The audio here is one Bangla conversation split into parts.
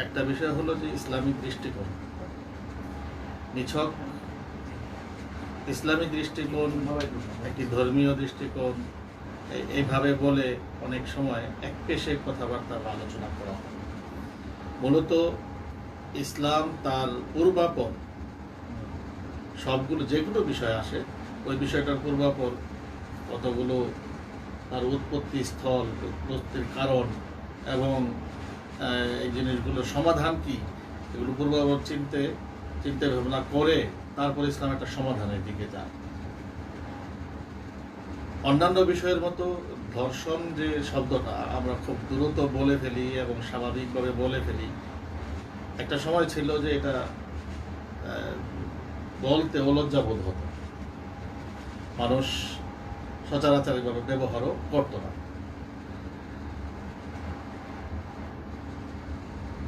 একটা বিষয় হলো যে ইসলামিক দৃষ্টিকোণ, নিছক ইসলামিক দৃষ্টিকোণ, একটি ধর্মীয় দৃষ্টিকোণ, এইভাবে বলে অনেক সময় একপেশে কথাবার্তা বা আলোচনা করা হয়। মূলত ইসলাম তার পূর্বাপর সবগুলো যেগুলো বিষয় আসে ওই বিষয়টার পূর্বাপর কতগুলো তার উৎপত্তি স্থল, উৎপত্তির কারণ এবং এই জিনিসগুলোর সমাধান কি, এগুলো পূর্বাপর চিন্তা ভাবনা করে তারপর ইসলাম একটা সমাধানের দিকে যায়। অন্যান্য বিষয়ের মতো ধর্ষণ যে শব্দটা আমরা খুব দ্রুত বলে ফেলি এবং স্বাভাবিকভাবে বলে ফেলি, একটা সময় ছিল যে এটা বলতে লজ্জা বোধ হতো, মানুষ সচরাচরভাবে ব্যবহারও করত না।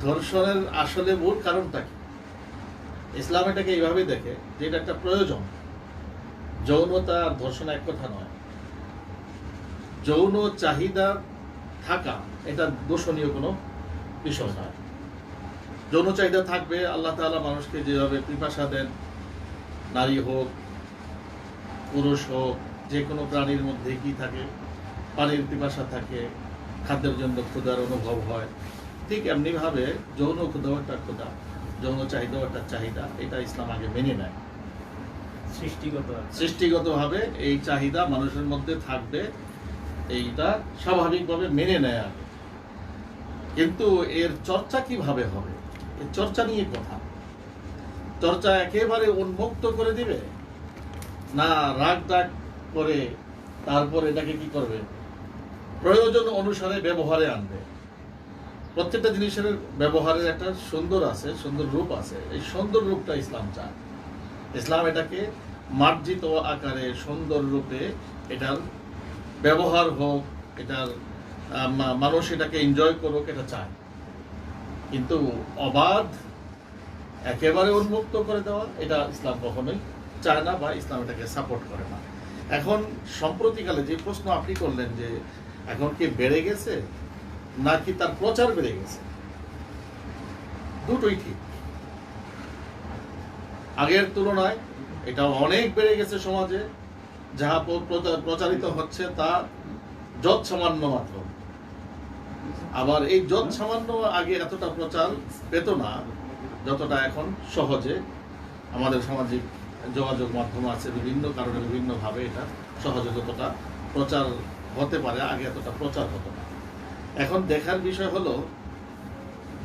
ধর্ষণের আসলে মূল কারণটা কি? ইসলাম এটাকে এইভাবে দেখে যে এটা একটা প্রয়োজন। যৌনতা আর ধর্ষণ এক কথা নয়। যৌন চাহিদা থাকা এটা দোষণীয় কোনো বিষয় নয়। যৌন চাহিদা থাকবে, আল্লাহ তাআলা মানুষকে যেভাবে পিপাসা দেন, নারী হোক পুরুষ হোক, যে কোনো প্রাণীর মধ্যে কি থাকে, পানির পিপাসা থাকে, খাদ্যের জন্য ক্ষুধার অনুভব হয়, ঠিক এমনিভাবে যৌন ক্ষুধাও একটা ক্ষুধা, যৌন চাহিদাও একটা চাহিদা। এটা ইসলাম আগে মেনে নেয়। সৃষ্টিগতভাবে এই চাহিদা মানুষের মধ্যে থাকবে, এইটা স্বাভাবিকভাবে মেনে নেয় আগে। কিন্তু এর চর্চা কিভাবে হবে, এর চর্চা নিয়ে কথা। চর্চা একেবারে উন্মুক্ত করে দিবে, না রাগ ডাক করে তারপর এটাকে কি করবে, প্রয়োজন অনুসারে ব্যবহারে আনবে। প্রত্যেকটা জিনিসের ব্যবহারের একটা সুন্দর আছে, সুন্দর রূপ আছে। এই সুন্দর রূপটা ইসলাম চায়। ইসলাম এটাকে মার্জিত আকারে সুন্দর রূপে এটার ব্যবহার হোক, এটার মানুষ এটাকে এনজয় করুক, এটা চায়। কিন্তু অবাধ একেবারে উন্মুক্ত করে দেওয়া এটা ইসলাম কখনোই চায় না, বা ইসলাম এটাকে সাপোর্ট করে না। এখন সম্প্রতিকালে যে প্রশ্ন আপনি করলেন যে এখন কি বেড়ে গেছে নাকি তার প্রচার বেড়ে গেছে, দুটোই ঠিক। আগের তুলনায় এটা অনেক বেড়ে গেছে সমাজে। যাহা প্রচারিত হচ্ছে তা যৎ সামান্য মাত্র। আবার এই যৎ সামান্য আগে এতটা প্রচার পেত না যতটা এখন সহজে আমাদের সামাজিক যোগাযোগ মাধ্যম আছে, বিভিন্ন কারণে বিভিন্নভাবে এটা সহজে যতটা প্রচার হতে পারে, আগে এতটা প্রচার হতো না। এখন দেখার বিষয় হলো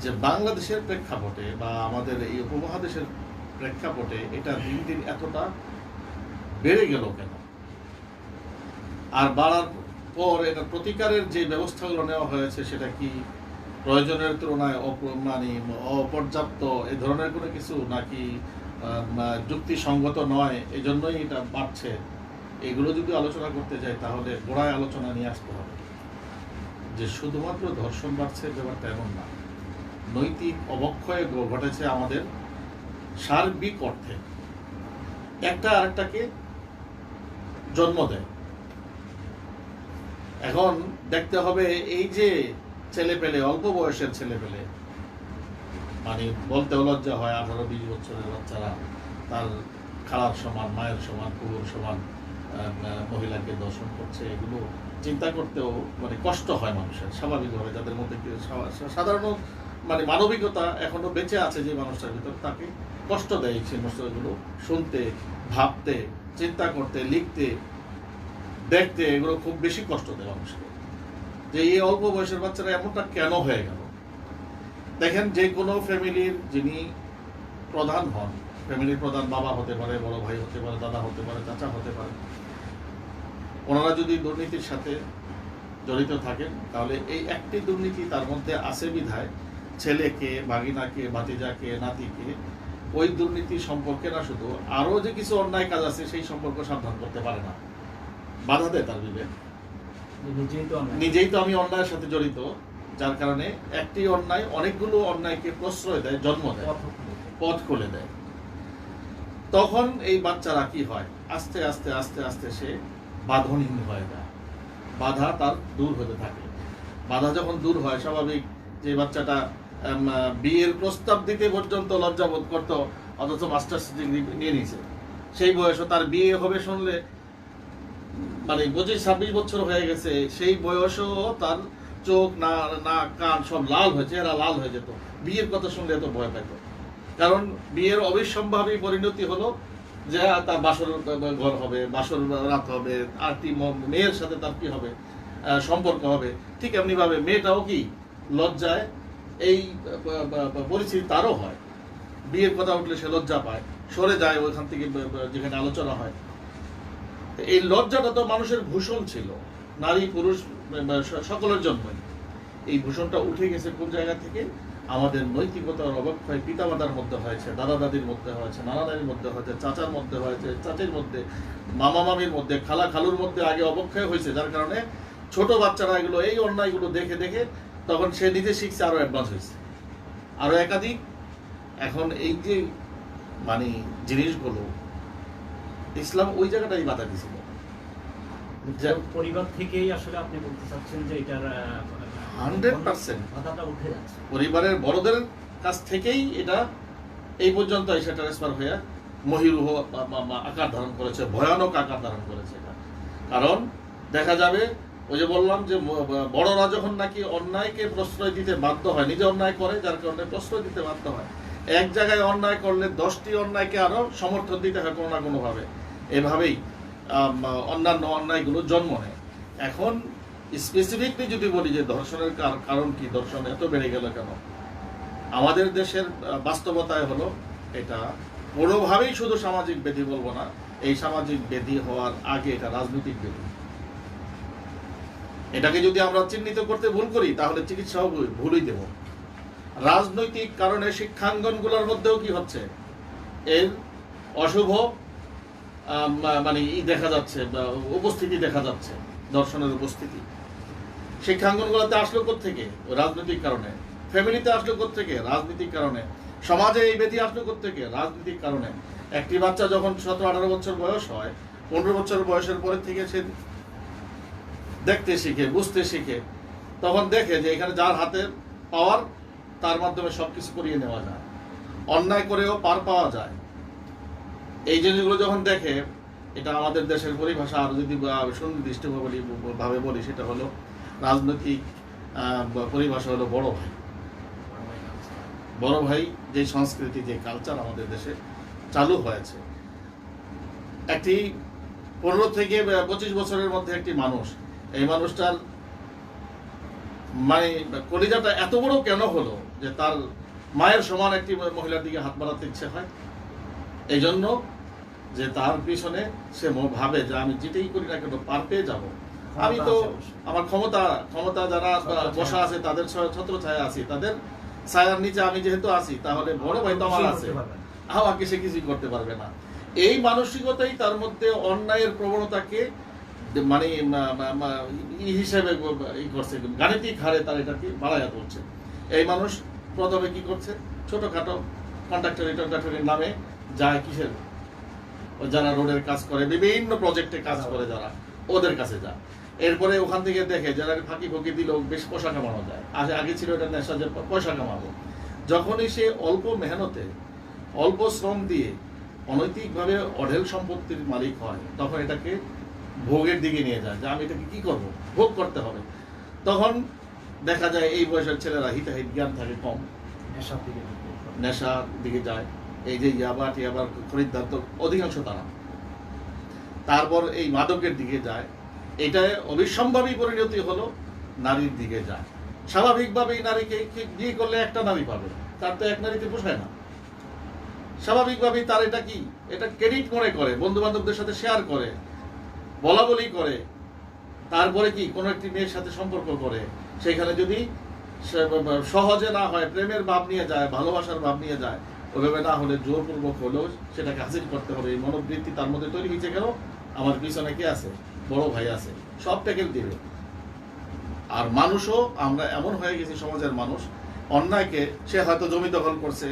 যে বাংলাদেশের প্রেক্ষাপটে বা আমাদের এই উপমহাদেশের প্রেক্ষাপটে এটা দিন দিন এতটা বেড়ে গেল কেন, আর বাড়ার পর এটা প্রতিকারের যে ব্যবস্থাগুলো নেওয়া হয়েছে সেটা কি প্রয়োজনের তুলনায় অপর্যাপ্ত এই ধরনের কোনো কিছু, নাকি যুক্তিসঙ্গত নয়, এই জন্যই এটা বাড়ছে। এগুলো যদি আলোচনা করতে যাই তাহলে গোড়ায় আলোচনা নিয়ে আসতে হবে যে শুধুমাত্র ধর্ষণ বাড়ছে ব্যাপারটা এমন না। নৈতিক অবক্ষয় ঘটেছে আমাদের সার্বিক অর্থে, একটা আরেকটাকে জন্ম দেয়। এখন দেখতে হবে এই যে ছেলেপেলে, অল্প বয়সের ছেলেপেলে, মানে বলতে লজ্জা হয়, 18-20 বছরের বাচ্চারা তার খালার সমান, মায়ের সমান, কুকুর সমান মহিলাকে দর্শন করছে। এগুলো চিন্তা করতেও মানে কষ্ট হয় মানুষের স্বাভাবিকভাবে, যাদের মধ্যে সাধারণ মানে মানবিকতা এখনো বেঁচে আছে যে মানুষটার ভিতর, তাকে কষ্ট দেয় সেই বিষয়গুলো শুনতে, ভাবতে, চিন্তা করতে, লিখতে, দেখতে। এগুলো খুব বেশি কষ্ট দেয় মানুষকে, যে এই অল্প বয়সের বাচ্চারা এমনটা কেন হয়ে গেল। দেখেন, যে কোনো ফ্যামিলির যিনি প্রধান হন, ফ্যামিলির প্রধান বাবা হতে পারে, বড় ভাই হতে পারে, দাদা হতে পারে, চাচা হতে পারে, ওনারা যদি দুর্নীতির সাথে জড়িত থাকেন তাহলে এই একটি দুর্নীতি তার মধ্যে আছে বিধায় ছেলেকে, ভাগিনাকে, ভাতিজাকে, নাতিকে ওই দুর্নীতি সম্পর্কে না শুধু আরো যে কিছু অন্যায় কাজ আছে সেই সম্পর্ক সাবধান করতে পারে না, বাধা দেয় তার বিবেক। নিজেই তো আমি অন্যায়ের সাথে জড়িত, যার কারণে একটি অন্যায় অনেকগুলো অন্যায়কে প্রশ্রয় দেয়, জন্ম দেয়, পথ খুলে দেয়। তখন এই বাচ্চারা কি হয়, আস্তে আস্তে আস্তে আস্তে সে বাঁধনহীন হয়ে যায়, বাধা তার দূর হতে থাকে। বাধা যখন দূর হয়, স্বাভাবিক যে বাচ্চাটা বিয়ের প্রস্তাব দিতে পর্যন্ত লজ্জাবোধ করতো, অথচ মাস্টার্স ডিগ্রি নিয়ে নিয়েছে। সেই বয়সও তার বিয়ে হবে শুনলে, মানে 25-26 বছর হয়ে গেছে, সেই বয়সও তার চোখ না কান সব লাল হয়েছে, এরা লাল হয়ে যেত বিয়ের কথা শুনলে, এত ভয় পেত। কারণ বিয়ের অবিসম্ভাবী পরিণতি হলো যে তার বাসর ঘর হবে, বাসর রাত হবে, আর কি মেয়ের সাথে তার কি হবে, সম্পর্ক হবে। ঠিক এমনি ভাবে মেয়েটাও কি লজ্জায় এই পরিস্থিতি তারও হয়, বিয়ের কথা উঠলে সে লজ্জা পায়, সরে যায় ওইখান থেকে যেখানে আলোচনা হয়। এই লজ্জাটা তো মানুষের ভূষণ ছিল, নারী পুরুষ সকলের জন্যই। এই ভূষণটা উঠে গেছে কোন জায়গা থেকে? আমাদের নৈতিকতার অবক্ষয় পিতামাতার মধ্যে হয়েছে, দাদা দাদির মধ্যে হয়েছে, নানা নানির মধ্যে হয়েছে, চাচার মধ্যে হয়েছে, চাচির মধ্যে, মামা মামির মধ্যে, খালা খালুর মধ্যে আগে অবক্ষয় হয়েছে, যার কারণে ছোট বাচ্চারা এগুলো এই অন্যায়গুলো দেখে দেখে তখন সে নিজে শিখছে, আরো অ্যাডভান্স হয়েছে, আরো একাধিক। এখন এই যে মানে জিনিসগুলো ইসলাম ওই জায়গাটাই বাধা দিছিল। পরিবার থেকেই আসলে আপনি বলতে চাচ্ছেন যে এটার 100% বাধাটা উঠে যাচ্ছে, পরিবারের বড়দের কাছ থেকেই এটা এই পর্যন্ত এসে ট্রান্সফার হয়ে মহিরুহ আকার ধারণ করেছে, ভয়ানক আকার ধারণ করেছে এটা। কারণ দেখা যাবে, ওই যে বললাম যে বড়রা যখন নাকি অন্যায়কে প্রশ্রয় দিতে বাধ্য হয়, নিজে অন্যায় করে যার কারণে প্রশ্রয় দিতে বাধ্য হয়, এক জায়গায় অন্যায় করলে 10টি অন্যায়কে আরো সমর্থন দিতে হয় কোনো না কোনো ভাবে। এভাবেই অন্যান্য অন্যায়গুলো জন্ম নেয়। এখন স্পেসিফিকলি যদি বলি যে ধর্ষণের কারণ কি, ধর্ষণ এত বেড়ে গেল কেন, আমাদের দেশের বাস্তবতায় হলো এটা কোনোভাবেই শুধু সামাজিক ব্যাধি বলবো না, এই সামাজিক ব্যাধি হওয়ার আগে এটা রাজনৈতিক ব্যাধি। এটাকে যদি আমরা চিহ্নিত করতে ভুল করি তাহলে চিকিৎসাও ভুলই দেব। রাজনৈতিক কারণে শিক্ষাঙ্গনগুলোর মধ্যেও কি হচ্ছে, এর অশুভ মানে দেখা যাচ্ছে, উপস্থিতি দেখা যাচ্ছে, দর্শনের উপস্থিতি। শিক্ষাঙ্গনগুলোতে আসলো থেকে রাজনৈতিক কারণে, ফ্যামিলিতে আসলো থেকে রাজনৈতিক কারণে, সমাজে এই ব্যাধি আসলো থেকে রাজনৈতিক কারণে। একটি বাচ্চা যখন 17-18 বছর বয়স হয়, 15 বছর বয়সের পরে থেকে সে দেখতে শিখে, বুঝতে শিখে, তখন দেখে যে এখানে যার হাতে পাওয়ার, তার মাধ্যমে সবকিছু করিয়ে নেওয়া যায়, অন্যায় করেও পার পাওয়া যায়। এই জিনিসগুলো যখন দেখে, এটা আমাদের দেশের পরিভাষা আর যদি সুনির্দিষ্টভাবে বলি, সেটা হলো রাজনৈতিক পরিভাষা হলো বড় ভাই। বড় ভাই যে সংস্কৃতি, যে কালচার আমাদের দেশে চালু হয়েছে, একটি 15 থেকে 25 বছরের মধ্যে একটি মানুষ, এই মানুষটার মানে কলিজাটা এত বড় কেন হলো যে তার মায়ের সমান একটি মহিলার দিকে হাত বাড়াতে ইচ্ছে হয়? এই জন্য যে তার পিছনে সে ভাবে যে আমি যেটাই করি না কেন পার পেয়ে যাবো, আমি তো আমার ক্ষমতা যারা বসা আছে তাদের ছত্র ছায়া আছি, তাদের ছায়ার নিচে আমি যেহেতু আছি, তাহলে বড় ভাই তো আমার আছে, আমাকে সে কিছুই করতে পারবে না। এই মানসিকতাই তার মধ্যে অন্যায়ের প্রবণতাকে মানে হিসেবে করছে, গাণিতিক হারে তার এটাকে বাড়াইয়া তুলছে। এই মানুষ প্রথমে কি করছে, ছোটখাটো কন্ট্রাক্টরের নামে যায়, কিসের, যারা রোডের কাজ করে, বিভিন্ন প্রজেক্টে কাজ করে যারা, ওদের কাছে যায়। এরপরে ওখান থেকে দেখে যারা ফাঁকি ফাঁকি দিলেও বেশ পয়সা কামানো যায়। আগে ছিল এটা নেশা, যে পয়সা কামাবো। যখনই সে অল্প মেহনতে, অল্প শ্রম দিয়ে অনৈতিকভাবে অঢেল সম্পত্তির মালিক হয়, তখন এটাকে ভোগের দিকে নিয়ে যায়, যে আমি এটাকে কি করবো, ভোগ করতে হবে। তখন দেখা যায় এই বয়সের ছেলেরা হিতাহিত জ্ঞান থাকে কম, নেশার দিকে যায়। এই যে ইয়াবার খরিদ্দার তো অধিকাংশ তারা, তারপর এই মাদকের দিকে যায়। এটা অবিসম্ভাবী পরিণতি হলো নারীর দিকে যায়। স্বাভাবিকভাবেই নারীকে বিয়ে করলে একটা নারী পাবে, তার তো এক নারীতে পোষায় না। স্বাভাবিকভাবেই তার এটা কি, এটা ক্রেডিট মনে করে, বন্ধু বান্ধবদের সাথে শেয়ার করে, বলা বলি করে, তারপরে কি কোনো একটি মেয়ের সাথে সম্পর্ক করে, সেখানে যদি সহজে না হয়, প্রেমের ভাব নিয়ে যায়, ভালোবাসার ভাব নিয়ে যায়, ওইভাবে না হলে জোরপূর্বক হলেও সেটাকে হাসিল করতে হবে। এই মনোবৃত্তি তার মধ্যে তৈরি হয়েছে কেন, আমার পিছনে কে আছে, বড় ভাই আছে, সব ট্যাকেল দিবে। আর মানুষও আমরা এমন হয়ে গেছি, সমাজের মানুষ অন্যায়কে, সে হয়তো জমি দখল করছে,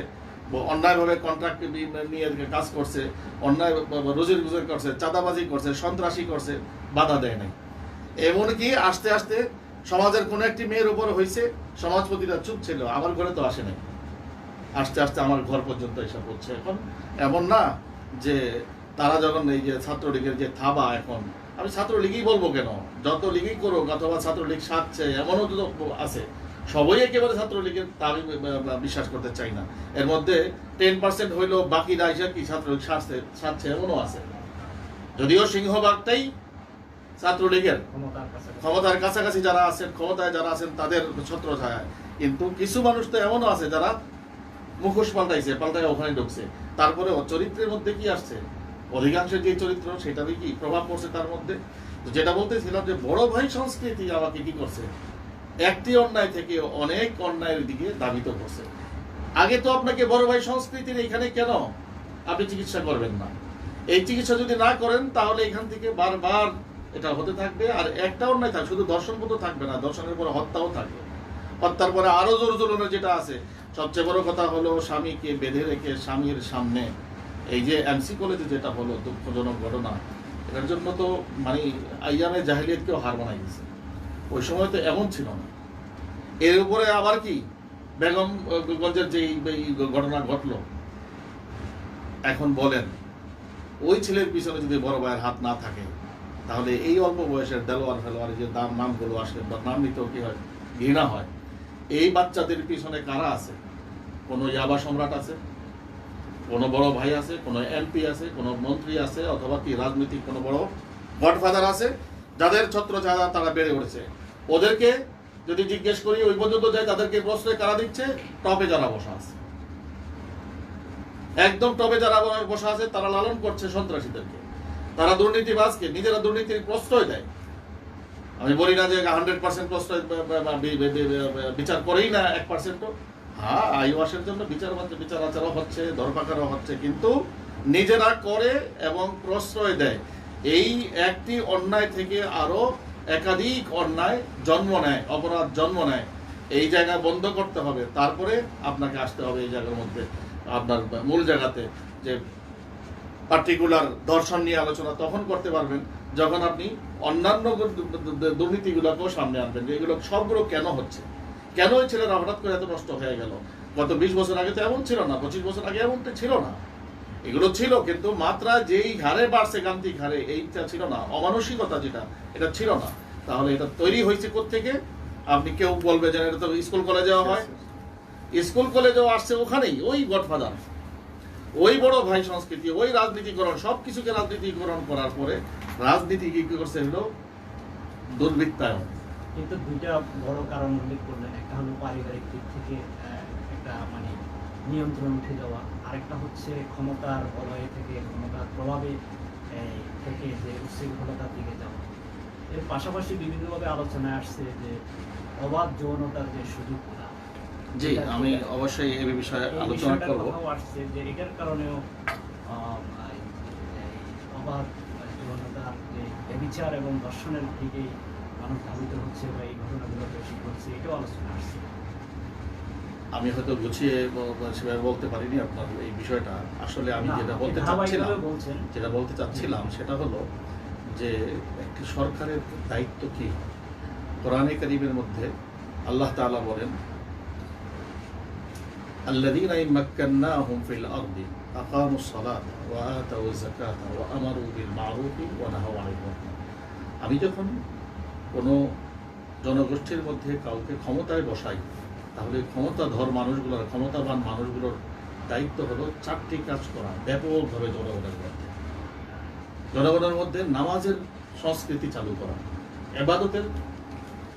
অন্যায়ভাবে কন্ট্রাক্ট নিয়ে কাজ করছে, অন্যায় রোজির গুজর করছে, চাঁদাবাজি করছে, সন্ত্রাসী করছে, বাধা দেয় নাই। এমনকি আস্তে আস্তে সমাজের কোনো একটি মেয়ের উপর হয়েছে, সমাজপতিরা চুপ ছিল, আমার ঘরে তো আসে নাই, আস্তে আস্তে আমার ঘর পর্যন্ত এসে পড়ছে। এখন এমন না যে তারা যখন এই যে ছাত্রলীগের যে থাবা, এখন আমি ছাত্রলীগই বলবো কেন, যত লীগই করুক অথবা ছাত্রলীগ সাজছে এমনও তো আছে, সবই একেবারে ছাত্রলীগের, তা আমি বিশ্বাস করতে চাই না। এর মধ্যে 10% হইলো বাকিরা এসে কি ছাত্রলীগ সাজছে এমনও আছে, যদিও সিংহভাগটাই ছাত্রলীগের ক্ষমতার কাছাকাছি যারা আছেন, ক্ষমতায় যারা আছেন তাদের ছত্রছায়ায়। কিন্তু কিছু মানুষ তো এমনও আছে যারা মুখোশ পাল্টায় ওখানে ঢুকছে, তারপরে চরিত্রের মধ্যে কি আসছে, অধিকাংশের যে চরিত্র সেটারই কি প্রভাব পড়ছে তার মধ্যে। তো যেটা বলতেছিলাম যে বড় ভাই সংস্কৃতি আমাকে কি করছে, একটি অন্যায় থেকে অনেক অন্যায়ের দিকে ধাবিত করছে। আগে তো আপনাকে বড় ভাই সংস্কৃতির এখানে কেন আপনি চিকিৎসা করবেন না, এই চিকিৎসা যদি না করেন তাহলে এখান থেকে বারবার এটা হতে থাকবে। আর একটা অন্যায় থাকবে, শুধু দর্শন মতো থাকবে না, দর্শনের পরে হত্যাও থাকবে, হত্যার পরে আরো জোর জোরনের যেটা আছে। সবচেয়ে বড় কথা হলো স্বামীকে বেঁধে রেখে স্বামীর সামনে এই যে এমসি কলেজে যেটা হলো দুঃখজনক ঘটনা, এটার জন্য তো মানে আইয়ামে জাহেলিয়াতকেও হার বানাই গেছে। ওই সময় তো এমন ছিল না। এর উপরে আবার কি বেগমগঞ্জের যে ঘটনা ঘটলো, এখন বলেন ওই ছেলের পিছনে যদি বড় ভাইয়ের হাত না থাকে তাহলে এই অল্প বয়সের দেলোয়ার ফেলোয়ার যে নামগুলো আসে বা নাম নিতেও কি হয়, ঘৃণা হয়। এই বাচ্চাদের পিছনে কারা আছে? কোনো ইয়াবা সম্রাট আছে, কোনো বড় ভাই আছে, কোনো এমপি আছে, কোনো মন্ত্রী আছে, অথবা কি রাজনৈতিক কোনো বড় গডফাদার আছে যাদের ছত্রছায়া তারা বেড়ে উঠেছে। ওদেরকে যদি জিজ্ঞেস করি ওই পর্যন্ত যায় তাদেরকে প্রশ্রয় কারা দিচ্ছে? টপে যারা বসা আছে, একদম টপে যারা বসা আছে তারা লালন করছে সন্ত্রাসীদেরকে, তারা দুর্নীতিবাজকে নিজেরা দুর্নীতির প্রশ্রয় দেয়। আমি বলি না যে 100% প্রশ্রয় বিচার করেই না 1%। হ্যাঁ, আইওয়াসের জন্য বিচার আচারও হচ্ছে, ধরপাকড়ও হচ্ছে, কিন্তু নিজেরা করে এবং প্রশ্রয় দেয়। এই একটি অন্যায় থেকে আরো একাধিক অন্যায় জন্ম নেয়, অপরাধ জন্ম নেয়। এই জায়গা বন্ধ করতে হবে, তারপরে আপনাকে আসতে হবে এই জায়গার মধ্যে, আপনার মূল জায়গাতে। যে পার্টিকুলার দর্শন নিয়ে আলোচনা তখন করতে পারবেন যখন আপনি অন্যান্য দুর্নীতিগুলোকেও সামনে আনবেন, যে এগুলো সবগুলো কেন হচ্ছে, কেন ওই ছেলেরা হঠাৎ করে এত নষ্ট হয়ে গেল। গত 20 বছর আগে তো এমন ছিল না, 25 বছর আগে এমনটা ছিল না। এগুলো ছিল, কিন্তু মাত্রা যেই হারে বাড়ছে, গান্তিক হারে, এইটা ছিল না। অমানসিকতা যেটা, এটা ছিল না। তাহলে এটা তৈরি হয়েছে কোত্থেকে? আপনি কেউ বলবে যে এটা তো স্কুল কলেজেও হয়, স্কুল কলেজেও আসছে ওখানেই ওই গডফাদার, ওই বড় ভাই সংস্কৃতি, ওই রাজনীতিকরণ, সবকিছুকে রাজনীতিকরণ করার পরে রাজনীতি কি করছে হলো দুর্বৃত্তায়ন। কিন্তু দুইটা বড় কারণ উল্লেখ করলেন, একটা হলো পারিবারিক দিক থেকে একটা মানে নিয়ন্ত্রণ উঠে যাওয়া, আরেকটা হচ্ছে ক্ষমতার বলয়ে থেকে, ক্ষমতার প্রভাবে থেকে যে উচ্ছৃঙ্খলতার দিকে যাওয়া। এর পাশাপাশি বিভিন্নভাবে আলোচনায় আসছে যে অবাধ যৌনতার যে সুযোগটা। জি, আমি অবশ্যই এই বিষয়ে আলোচনা করব। আসছে যে এটার কারণেও অবাধ যৌনতার যে বিচার এবং দর্শনের দিকে মানুষ ধাবিত হচ্ছে বা এই ঘটনাগুলো বেশি ঘটছে, এটাও আলোচনা আসছে। আমি হয়তো গুছিয়ে সেভাবে বলতে পারিনি আপনার এই বিষয়টা। আসলে আমি যেটা বলতে চাচ্ছিলাম সেটা হলো যে একটি সরকারের দায়িত্ব কি। কোরআনে কারীমের মধ্যে আল্লাহ তাআলা বলেন, আল্লাযীনা মাক্কান্নাহুম ফিল আরদি আকামুস সালাতা ওয়া আতাউয যাকাতা ওয়া আমারু বিল মা'রুফি ওয়া নাহাউ আনিল মুনকার। আমি যখন কোনো জনগোষ্ঠীর মধ্যে কাউকে ক্ষমতায় বসাই, তাহলে ক্ষমতাধর মানুষগুলোর, ক্ষমতাবান মানুষগুলোর দায়িত্ব হলো 4টি কাজ করা ব্যাপকভাবে জনগণের মধ্যে নামাজের সংস্কৃতি চালু করা, ইবাদতের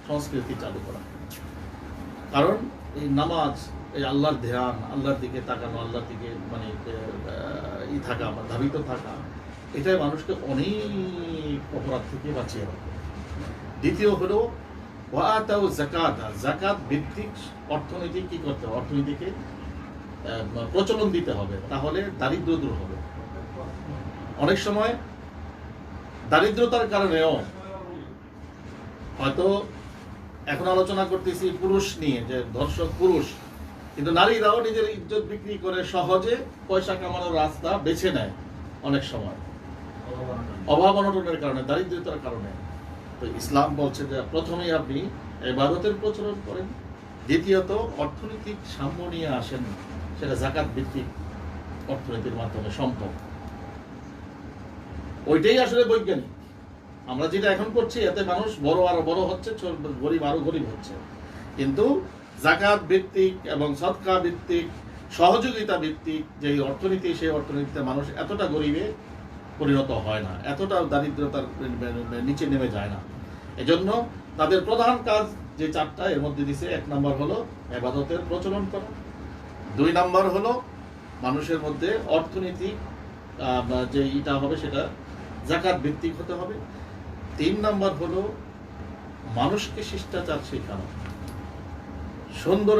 সংস্কৃতি চালু করা। কারণ এই নামাজ, এই আল্লাহর ধ্যান, আল্লাহর দিকে তাকানো, আল্লাহর দিকে মানে থাকা, ধাবিত থাকা, এটাই মানুষকে অনেক অপরাধ থেকে বাঁচিয়ে রাখে। দ্বিতীয় হলো ওয়াতাউ যাকাতা, যাকাত ভিত্তিক অর্থনীতি কি করতে হবে, অর্থনীতিকে প্রচলন দিতে হবে, তাহলে দারিদ্র দূর হবে। অনেক সময় দারিদ্রতার কারণেও হয়তো এখন আলোচনা করতেছি পুরুষ নিয়ে, যে ধর্ষক পুরুষ, কিন্তু নারীরাও নিজের ইজ্জত বিক্রি করে সহজে পয়সা কামানোর রাস্তা বেছে নেয় অনেক সময়, অভাব অনটনের কারণে, দারিদ্রতার কারণে। তো ইসলাম বলছে যে প্রথমেই আপনি ইবাদতের প্রচলন করেন। দ্বিতীয়ত অর্থনৈতিক সাম্য নিয়ে আসেন, সেটা যাকাত ভিত্তিক অর্থনীতির মাধ্যমে সম্ভব। ওইটাই আসলে বৈজ্ঞানিক। আমরা যেটা এখন করছি এতে মানুষ বড় আরো বড় হচ্ছে, গরিব আরো গরিব হচ্ছে। কিন্তু যাকাত ভিত্তিক এবং সদকা ভিত্তিক সহযোগিতা ভিত্তিক যে অর্থনীতি, সেই অর্থনীতিতে মানুষ এতটা গরিবে পরিণত হয় না, এতটা দারিদ্রতার নিচে নেমে যায় না। এজন্য তাদের প্রধান কাজ যে চারটা এর মধ্যে দিছে, 1 নম্বর হলো ইবাদতের প্রচলন করা, 2 নম্বর হলো মানুষের মধ্যে অর্থনৈতিক যে ইটা হবে সেটা যাকাত ভিত্তিক হতে হবে, 3 নম্বর হলো মানুষকে শিষ্টাচার শেখানো, সুন্দর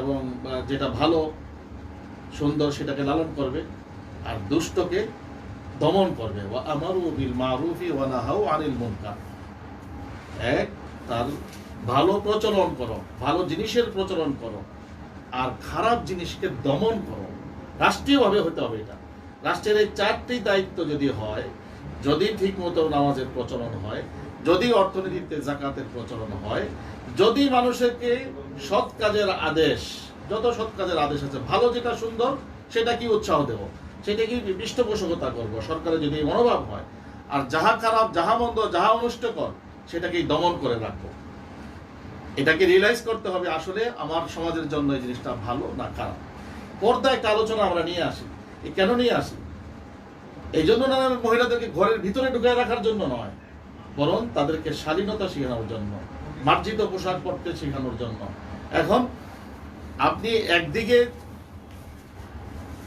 এবং যেটা ভালো সুন্দর সেটাকে লালন করবে, আর দুষ্টকে দমন করবে। ওয়া আমারু বিল মারুফি ওয়া নাহাউ আনিল মুনকার। এক, তার ভালো প্রচলন করো, ভালো জিনিসের প্রচলন করো, আর খারাপ জিনিসকে দমন করো। রাষ্ট্রীয়ভাবে হতে হবে এটা। রাষ্ট্রের এই 4টি দায়িত্ব যদি হয়, যদি ঠিক মতো নামাজের প্রচলন হয়, যদি অর্থনীতিতে যাকাতের প্রচলন হয়, যদি মানুষকে সৎ কাজের আদেশ, যত সৎ কাজের আদেশ আছে, ভালো যেটা সুন্দর সেটা কি উৎসাহ দেব, সেটা কি পৃষ্ঠপোষকতা করব, সরকারের যদি মনোভাব হয়, আর যাহা খারাপ, যাহা মন্দ, যাহা অনুষ্ঠকর সেটাকেই দমন করে রাখবো। এটাকে রিয়েলাইজ করতে হবে আসলে আমার সমাজের জন্য এই জিনিসটা ভালো না খারাপ। পর্দা একটা আলোচনা আমরা নিয়ে আসি। কেন নিয়ে আসি? এই জন্য না, মহিলাদেরকে ঘরের ভিতরে ঢুকায় রাখার জন্য নয়, বরং তাদেরকে শালীনতা শেখানোর জন্য, মার্জিত পোশাক পরতে শেখানোর জন্য। এখন আপনি একদিকে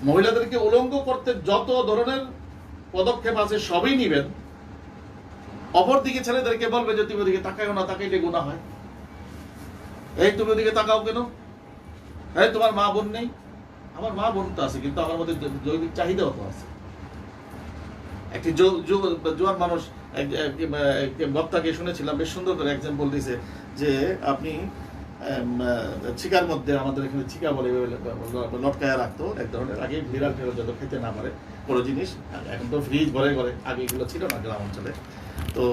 মহিলাদেরকে উলঙ্গ করতে যত ধরনের পদক্ষেপ আছে সবই নিবেন, অপরদিকে ছেলেদেরকে বলবে যে তুমি ওদিকে তাকাইও না, তাকাইলে গুনাহ হয়। এই তুমি ওদিকে তাকাও কেন? এই তোমার মা বোন নেই? আমার মা বোন তো আছে, কিন্তু আমার মধ্যে জৈবিক চাহিদাও তো আছে। একটি জোয়ান মানুষ বক্তাকে শুনেছিলাম, বেশ সুন্দর করে এক্সাম্পল দিয়েছে যে আপনি ছিকার মধ্যে, আমাদের এখানে ছিকা বলে লটকায়া রাখতো এক ধরনের, আগে বিড়াল টেরাল যত খেতে না পারে কোনো জিনিস, এখন তো ফ্রিজ ঘরে ঘরে, আগে এগুলো ছিল না গ্রাম অঞ্চলে, তো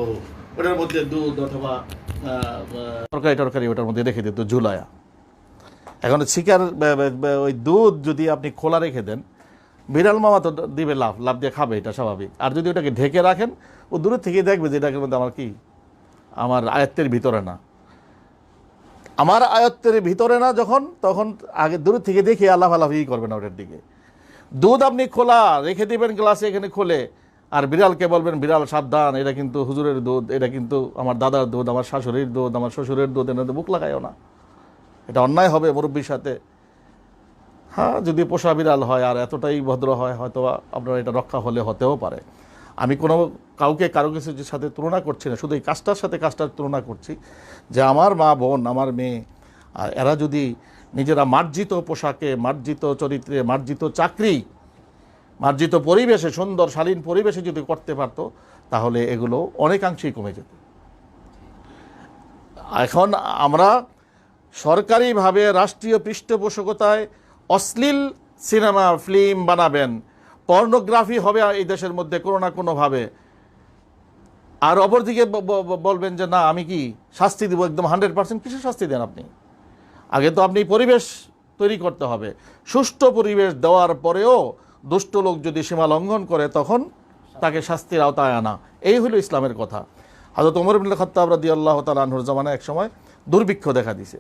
ওটার মধ্যে দুধ অথবা তরকারি ওটার মধ্যে রেখে দিত ঝুলায়া। এখন ছিকার ওই দুধ যদি আপনি খোলা রেখে দেন, বিড়াল মামা তো দিবে লাভ দিয়ে খাবে, এটা স্বাভাবিক। আর যদি ওটাকে ঢেকে রাখেন, ও দূরে থেকে দেখবে যে এটার মধ্যে আমার আয়ত্তের ভিতরে না, আমার আয়ত্তের ভিতরে না যখন, তখন আগে দূর থেকে দেখে আল্লাহ করবে না ওটার দিকে। দুধ আপনি খোলা রেখে দিবেন গ্লাসে, এখানে খোলে, আর বিড়ালকে বলবেন বিড়াল সাবধান, এটা কিন্তু হুজুরের দুধ, এটা কিন্তু আমার দাদার দুধ, আমার শাশুড়ির দুধ, আমার শ্বশুরের দুধ, এনে বুক লাগাইও না, এটা অন্যায় হবে মুরব্বীর সাথে। হ্যাঁ, যদি পোষা বিড়াল হয় আর এতটাই ভদ্র হয়, হয়তো আপনার এটা রক্ষা হলে হতেও পারে। আমি কাউকে কারো কিছুর সাথে তুলনা করছি না, শুধু এই কাজটার সাথে কাজটার তুলনা করছি যে আমার মা বোন, আমার মেয়ে, আর এরা যদি নিজেরা মার্জিত পোশাকে, মার্জিত চরিত্রে, মার্জিত চাকরি, মার্জিত পরিবেশে, সুন্দর শালীন পরিবেশে যদি করতে পারতো, তাহলে এগুলো অনেকাংশেই কমে যেত। এখন আমরা সরকারিভাবে রাষ্ট্রীয় পৃষ্ঠপোষকতায় অশ্লীল সিনেমা ফিল্ম বানাবেন, পর্নোগ্রাফি হবে এই দেশের মধ্যে কোনো না কোনোভাবে, আর অপরদিকে বলবেন যে না আমি কি শাস্তি দিব একদম 100%। কিসের শাস্তি দেন আপনি? আগে তো আপনি পরিবেশ তৈরি করতে হবে। সুষ্ঠু পরিবেশ দেওয়ার পরেও দুষ্ট লোক যদি সীমা লঙ্ঘন করে, তখন তাকে শাস্তির আওতায় আনা, এই হলো ইসলামের কথা। হযরত ওমর ইবনে খাত্তাব রাদিয়াল্লাহু তাআলা আনহুর জামানায় এক সময় দুর্ভিক্ষ দেখা দিছে।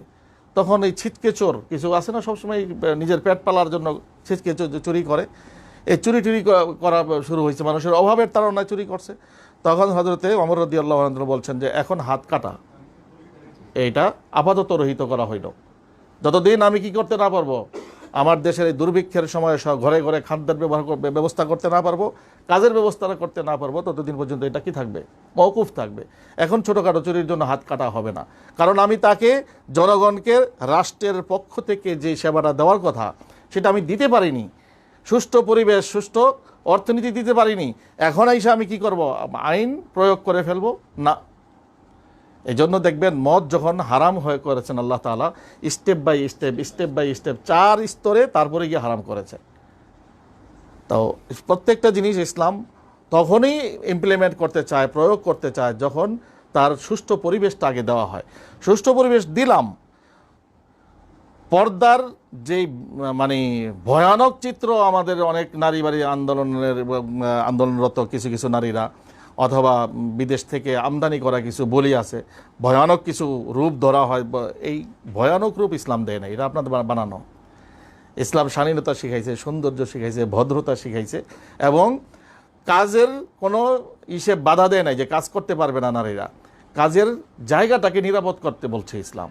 তখন এই ছিটকে চোর কিছু আছে না, সবসময় নিজের পেট পালার জন্য ছিটকে চুরি করে, এই চুরি করা শুরু হয়েছে, মানুষের অভাবের তাড়নায় চুরি করছে। তখন হযরতে ওমর রাদিয়াল্লাহু আনহু বলছেন যে এখন হাত কাটা, এইটা আপাতত রহিত করা হইল। যতদিন আমি কি করতে না পারবো, আমার দেশের এই দুর্ভিক্ষের সময় ঘরে ঘরে খাদ্যের ব্যবস্থা করতে না পারবো, কাজের ব্যবস্থা করতে না পারবো, ততদিন পর্যন্ত এটা কি থাকবে? মওকুফ থাকবে। এখন ছোটোখাটো চুরির জন্য হাত কাটা হবে না, কারণ আমি তাকে জনগণকে রাষ্ট্রের পক্ষ থেকে যে সেবাটা দেওয়ার কথা সেটা আমি দিতে পারিনি, সুষ্ঠু পরিবেশ, সুষ্ঠু অর্থনীতি দিতে পারিনি। এখন এসে আমি কি করব? আইন প্রয়োগ করে ফেলবো না। এই জন্য দেখবেন মদ যখন হারাম হয়ে করেছেন আল্লাহ তাআলা, স্টেপ বাই স্টেপ 4 স্তরে তারপরে গিয়ে হারাম করেছে। তো প্রত্যেকটা জিনিস ইসলাম তখনই ইমপ্লিমেন্ট করতে চায়, প্রয়োগ করতে চায়, যখন তার সুষ্ঠু পরিবেশটা আগে দেওয়া হয়। সুষ্ঠু পরিবেশ দিলাম, পর্দার যেই মানে ভয়ানক চিত্র আমাদের অনেক নারীবাড়ি আন্দোলনরত কিছু কিছু নারীরা অথবা বিদেশ থেকে আমদানি করা কিছু বলি আছে, ভয়ানক কিছু রূপ ধরা হয়, এই ভয়ানক রূপ ইসলাম দেয় না, এটা আপনাদের বানানো। ইসলাম শালীনতা শিখাইছে, সৌন্দর্য শিখাইছে, ভদ্রতা শিখাইছে, এবং কাজের কোনো বাধা দেয় নাই যে কাজ করতে পারবে না নারীরা। কাজের জায়গাটাকে নিরাপদ করতে বলছে ইসলাম,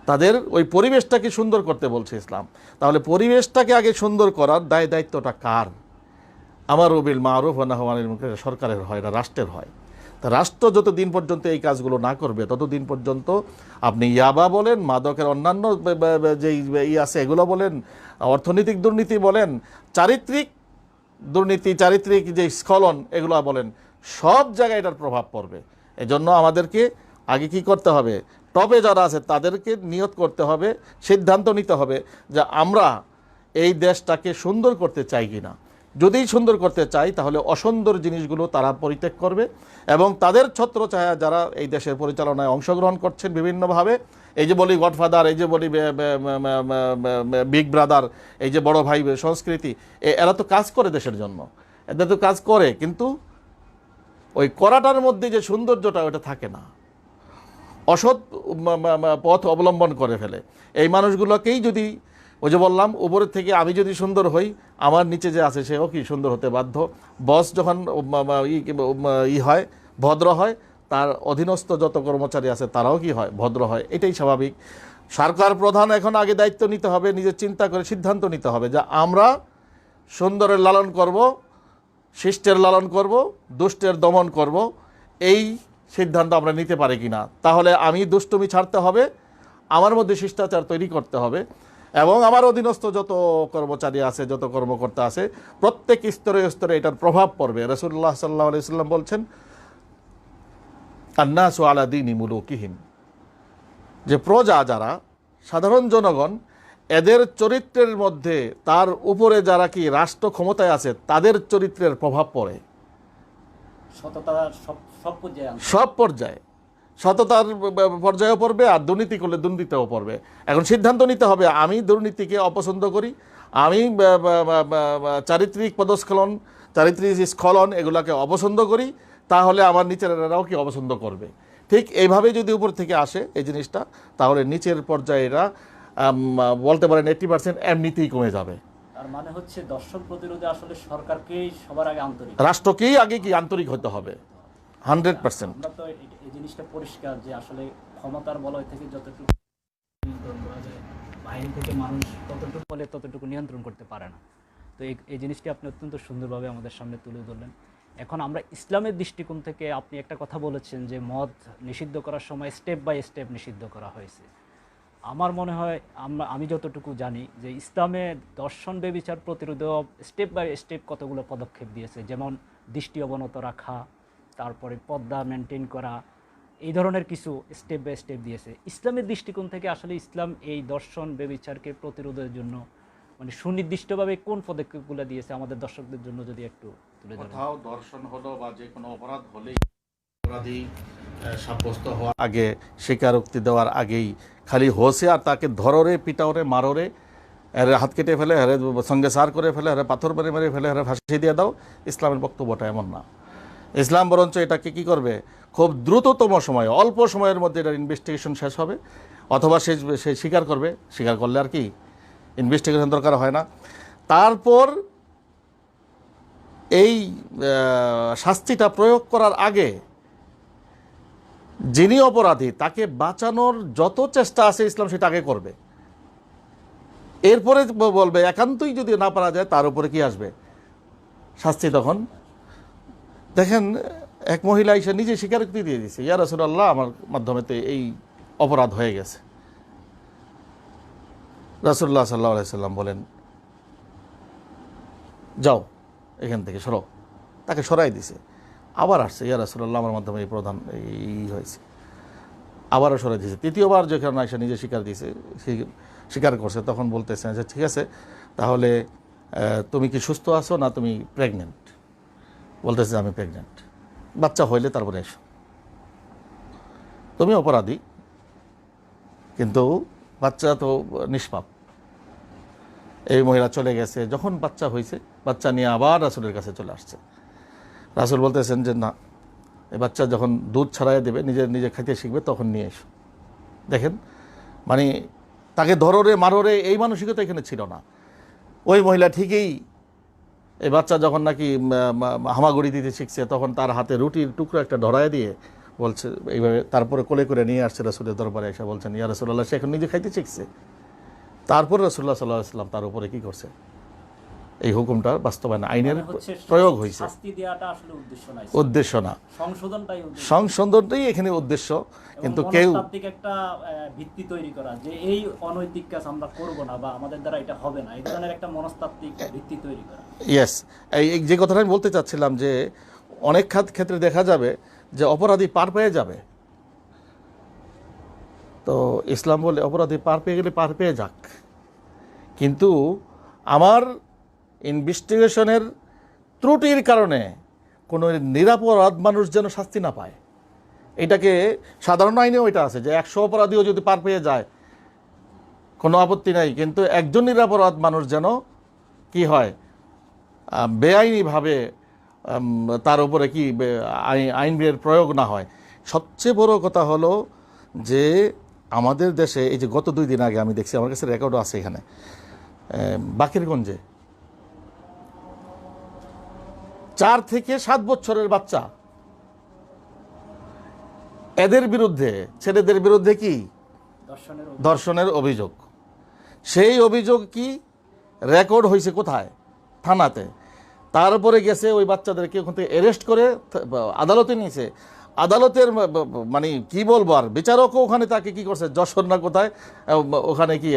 তাদের ওই পরিবেশটাকে সুন্দর করতে বলছে ইসলাম। তাহলে পরিবেশটাকে আগে সুন্দর করার দায়িত্বটা কার? আমার বিল মারুফ ওয়া নাহয়ু আনিল মুনকার সরকারের হয় না, রাষ্ট্রের হয়। তা রাষ্ট্র যতদিন পর্যন্ত এই কাজগুলো না করবে ততদিন পর্যন্ত আপনি ইয়াবা বলেন, মাদকের অন্যান্য যেই আছে এগুলো বলেন, অর্থনৈতিক দুর্নীতি বলেন, চারিত্রিক দুর্নীতি, চারিত্রিক যে স্খলন এগুলো বলেন, সব জায়গায় এটার প্রভাব পড়বে। এজন্য আমাদেরকে আগে কি করতে হবে? টপে যারা আছে তাদেরকে নিয়ত করতে হবে, সিদ্ধান্ত নিতে হবে যে আমরা এই দেশটাকে সুন্দর করতে চাই কিনা। যদি সুন্দর করতে চাই তাহলে অসুন্দর জিনিসগুলো তারা পরিত্যাগ করবে, এবং তাদের ছত্রছায়া যারা এই দেশের পরিচালনায় অংশগ্রহণ করছেন বিভিন্নভাবে, এই যে বলি গডফাদার, এই যে বলি বিগ ব্রাদার, এই যে বড় ভাই সংস্কৃতি, এরা তো কাজ করে দেশের জন্য, এদের তো কাজ করে, কিন্তু ওই করাটার মধ্যে যে সৌন্দর্যটা ওটা থাকে না, অসৎ পথ অবলম্বন করে ফেলে। এই মানুষগুলোকেই যদি ওই যে বললাম উপরের থেকে আমি যদি সুন্দর হই, আমার নিচে যে আছে সেও কি সুন্দর হতে বাধ্য। বস যখন হয়, ভদ্র হয়, তার অধীনস্থ যত কর্মচারী আছে তারাও কি হয়? ভদ্র হয়। এটাই স্বাভাবিক। সরকার প্রধান এখন আগে দায়িত্ব নিতে হবে, নিজের চিন্তা করে সিদ্ধান্ত নিতে হবে যে আমরা সুন্দরের লালন করব, শিষ্টের লালন করব, দুষ্টের দমন করব। এই সিদ্ধান্ত আমরা নিতে পারি কিনা। তাহলে আমি দুষ্টুমি ছাড়তে হবে, আমার মধ্যে শিষ্টাচার তৈরি করতে হবে, এবং আমার অধীনস্থ যত কর্মচারী আছে, যত কর্মকর্তা আছে, প্রত্যেক স্তরে স্তরে এটার প্রভাব পড়বে। রাসূলুল্লাহ সাল্লাল্লাহু আলাইহি ওয়াসাল্লাম বলছেন, আন্নাসু আলা দীনি মুলুকিহিম, যে প্রজা যারা সাধারণ জনগণ, এদের চরিত্রের মধ্যে তার উপরে যারা কি রাষ্ট্র ক্ষমতায় আছে তাদের চরিত্রের প্রভাব পড়ে সব পর্যায়ে। সততার পর্যায়েও পড়বে, আর দুর্নীতি করলে দুর্নীতিও পড়বে। এখন সিদ্ধান্ত নিতে হবে, আমি দুর্নীতিকে অপছন্দ করি, আমি চারিত্রিক পদস্খলন, চারিত্রিক স্খলন এগুলোকে অপছন্দ করি, তাহলে আমার নিচেরাও কি অপছন্দ করবে। ঠিক এইভাবে যদি উপর থেকে আসে এই জিনিসটা, তাহলে নিচের পর্যায়ে এরা বলতে পারেন 80% এমনিতেই কমে যাবে। তার মানে হচ্ছে দর্শন প্রতিরোধে আসলে সরকারকেই সবার আগে আন্তরিক, রাষ্ট্রকেই আগে কি আন্তরিক হতে হবে 100%। আমরা তো এই জিনিসটা পরিষ্কার যে আসলে ক্ষমতার বলয় থেকে যতটুকু নিয়ন্ত্রণ করা যায়, বাইরে থেকে মানুষ ততটুকু বলে ততটুকু নিয়ন্ত্রণ করতে পারে না। তো এই জিনিসটি আপনি অত্যন্ত সুন্দরভাবে আমাদের সামনে তুলে ধরলেন। এখন আমরা ইসলামের দৃষ্টিকোণ থেকে আপনি একটা কথা বলেছেন যে মদ নিষিদ্ধ করার সময় স্টেপ বাই স্টেপ নিষিদ্ধ করা হয়েছে। আমার মনে হয় আমি যতটুকু জানি যে ইসলামে দর্শন ব্যভিচার প্রতিরোধে স্টেপ বাই স্টেপ কতগুলো পদক্ষেপ দিয়েছে, যেমন দৃষ্টি অবনত রাখা, তারপরে পর্দা মেনটেন করা, এই ধরনের কিছু স্টেপ বাই স্টেপ দিয়েছে। ইসলামের দৃষ্টিকোণ থেকে আসলে ইসলাম এই দর্শন ব্যভিচারকে প্রতিরোধের জন্য মানে সুনির্দিষ্টভাবে কোন পদক্ষেপগুলো দিয়েছে আমাদের দর্শকদের জন্য যদি একটু তুলে ধরেন। কোথাও দর্শন হলো বা যে কোনো অপরাধ হলেই অপরাধী সাব্যস্ত হওয়ার আগে, স্বীকারোক্তি দেওয়ার আগেই খালি হোসে আর তাকে ধররে, পিটাওরে, মারোরে, এরে হাত কেটে ফেলে, হেরে সঙ্গে সার করে ফেলে, হেরে পাথর মেরে মেরে ফেলে, হেরে ফাঁসি দিয়ে দাও, ইসলামের বক্তব্যটা এমন না। ইসলাম বরঞ্চ এটাকে কি করবে, খুব দ্রুততম সময়ে, অল্প সময়ের মধ্যে এটার ইনভেস্টিগেশন শেষ হবে, অথবা সে স্বীকার করবে, স্বীকার করলে আর কি ইনভেস্টিগেশন দরকার হয় না। তারপর এই শাস্তিটা প্রয়োগ করার আগে যিনি অপরাধী তাকে বাঁচানোর যত চেষ্টা আছে ইসলাম সেটা আগে করবে। এরপরে বলবে একান্তই যদি না পারা যায় তার উপরে কি আসবে শাস্তি। তখন দেখেন এক মহিলা এসে নিজে স্বীকারোক্তি দিয়ে দিয়েছে, ইয়া রাসূলুল্লাহ আমার মাধ্যমে তো এই অপরাধ হয়ে গেছে। রাসূলুল্লাহ সাল্লাল্লাহু আলাইহি সাল্লাম বলেন, যাও এখান থেকে সরো। তাকে সরাই দিছে। আবার আসছে, ইয়া রাসূলুল্লাহ আমার মাধ্যমে এই প্রধান এই হয়েছে, আবারও সরাই দিয়েছে। তৃতীয়বার যখন এসে নিজে স্বীকার করছে, তখন বলতেছে যে ঠিক আছে তাহলে তুমি কি সুস্থ আছো না তুমি প্রেগনেন্ট? বলতেছে আমি প্রেগনেন্ট, বাচ্চা হইলে তারপরে এসো। তুমি অপরাধী, কিন্তু বাচ্চা তো নিষ্পাপ। এই মহিলা চলে গেছে। যখন বাচ্চা হয়েছে, বাচ্চা নিয়ে আবার রাসূলের কাছে চলে আসছে। রাসূল বলতেছেন যে না, এই বাচ্চা যখন দুধ ছড়াইয়া দেবে, নিজে নিজে খাইতে শিখবে, তখন নিয়ে এসো। দেখেন, মানে তাকে ধররে মাররে এই মানসিকতা এখানে ছিল না। ওই মহিলা ঠিকই এই বাচ্চা যখন নাকি হামাগুড়ি দিতে শিখছে, তখন তার হাতে রুটির টুকরো একটা ধরায় দিয়ে বলছে এইভাবে, তারপরে কোলে করে নিয়ে আসছে রাসূলের দরবারে এসে বলছেন, ইয়া রাসূলুল্লাহ, সে এখন নিজে খাইতে শিখছে। তারপরে রাসূলুল্লাহ সাল্লাল্লাহু আলাইহি ওয়াসাল্লাম তার উপরে কি করছে, এই হুকুমটা বাস্তবায়ন, আইনের প্রয়োগ হয়েছে। উদ্দেশ্য না, সংশোধনটাই এখানে উদ্দেশ্য। কিন্তু কেউ একটা ভিত্তি তৈরি করা যে এই অনৈতিক কাজ আমরা করব না বা আমাদের দ্বারা এটা হবে না, এই ধরনের একটা মনস্তাত্ত্বিক ভিত্তি তৈরি করা। ইয়েস, এই যে কথাটা আমি বলতে চাচ্ছিলাম যে অনেক ক্ষেত্রে দেখা যাবে যে অপরাধী পার পেয়ে যাবে। তো ইসলাম বলে অপরাধী পার পেয়ে গেলে পার পেয়ে যাক, কিন্তু আমার ইনভেস্টিগেশনের ত্রুটির কারণে কোনো নিরপরাধ মানুষ যেন শাস্তি না পায়। এটাকে সাধারণ আইনেও এটা আছে যে 100 অপরাধীও যদি পার পেয়ে যায় কোনো আপত্তি নাই, কিন্তু একজন নিরপরাধ মানুষ যেন কি হয়, বেআইনিভাবে তার উপরে কি আইনের প্রয়োগ না হয়। সবচেয়ে বড় কথা হলো যে আমাদের দেশে এই যে গত 2 দিন আগে আমি দেখছি, আমার কাছে রেকর্ডও আছে এখানে, বাকেরগঞ্জে 4 থেকে 7 বছরের বাচ্চা, এদের বিরুদ্ধে, ছেলেদের বিরুদ্ধে কি ধর্ষণের অভিযোগ। সেই অভিযোগ কি রেকর্ড হয়েছে কোথায়? থানাতে। তারপরে গেছে ওই বাচ্চাদেরকে ওখান থেকে অ্যারেস্ট করে আদালতে নিয়েছে। আদালতের মানে কি বলবো আর, বিচারকও ওখানে তাকে কি করছে, যশোর না কোথায় ওখানে কি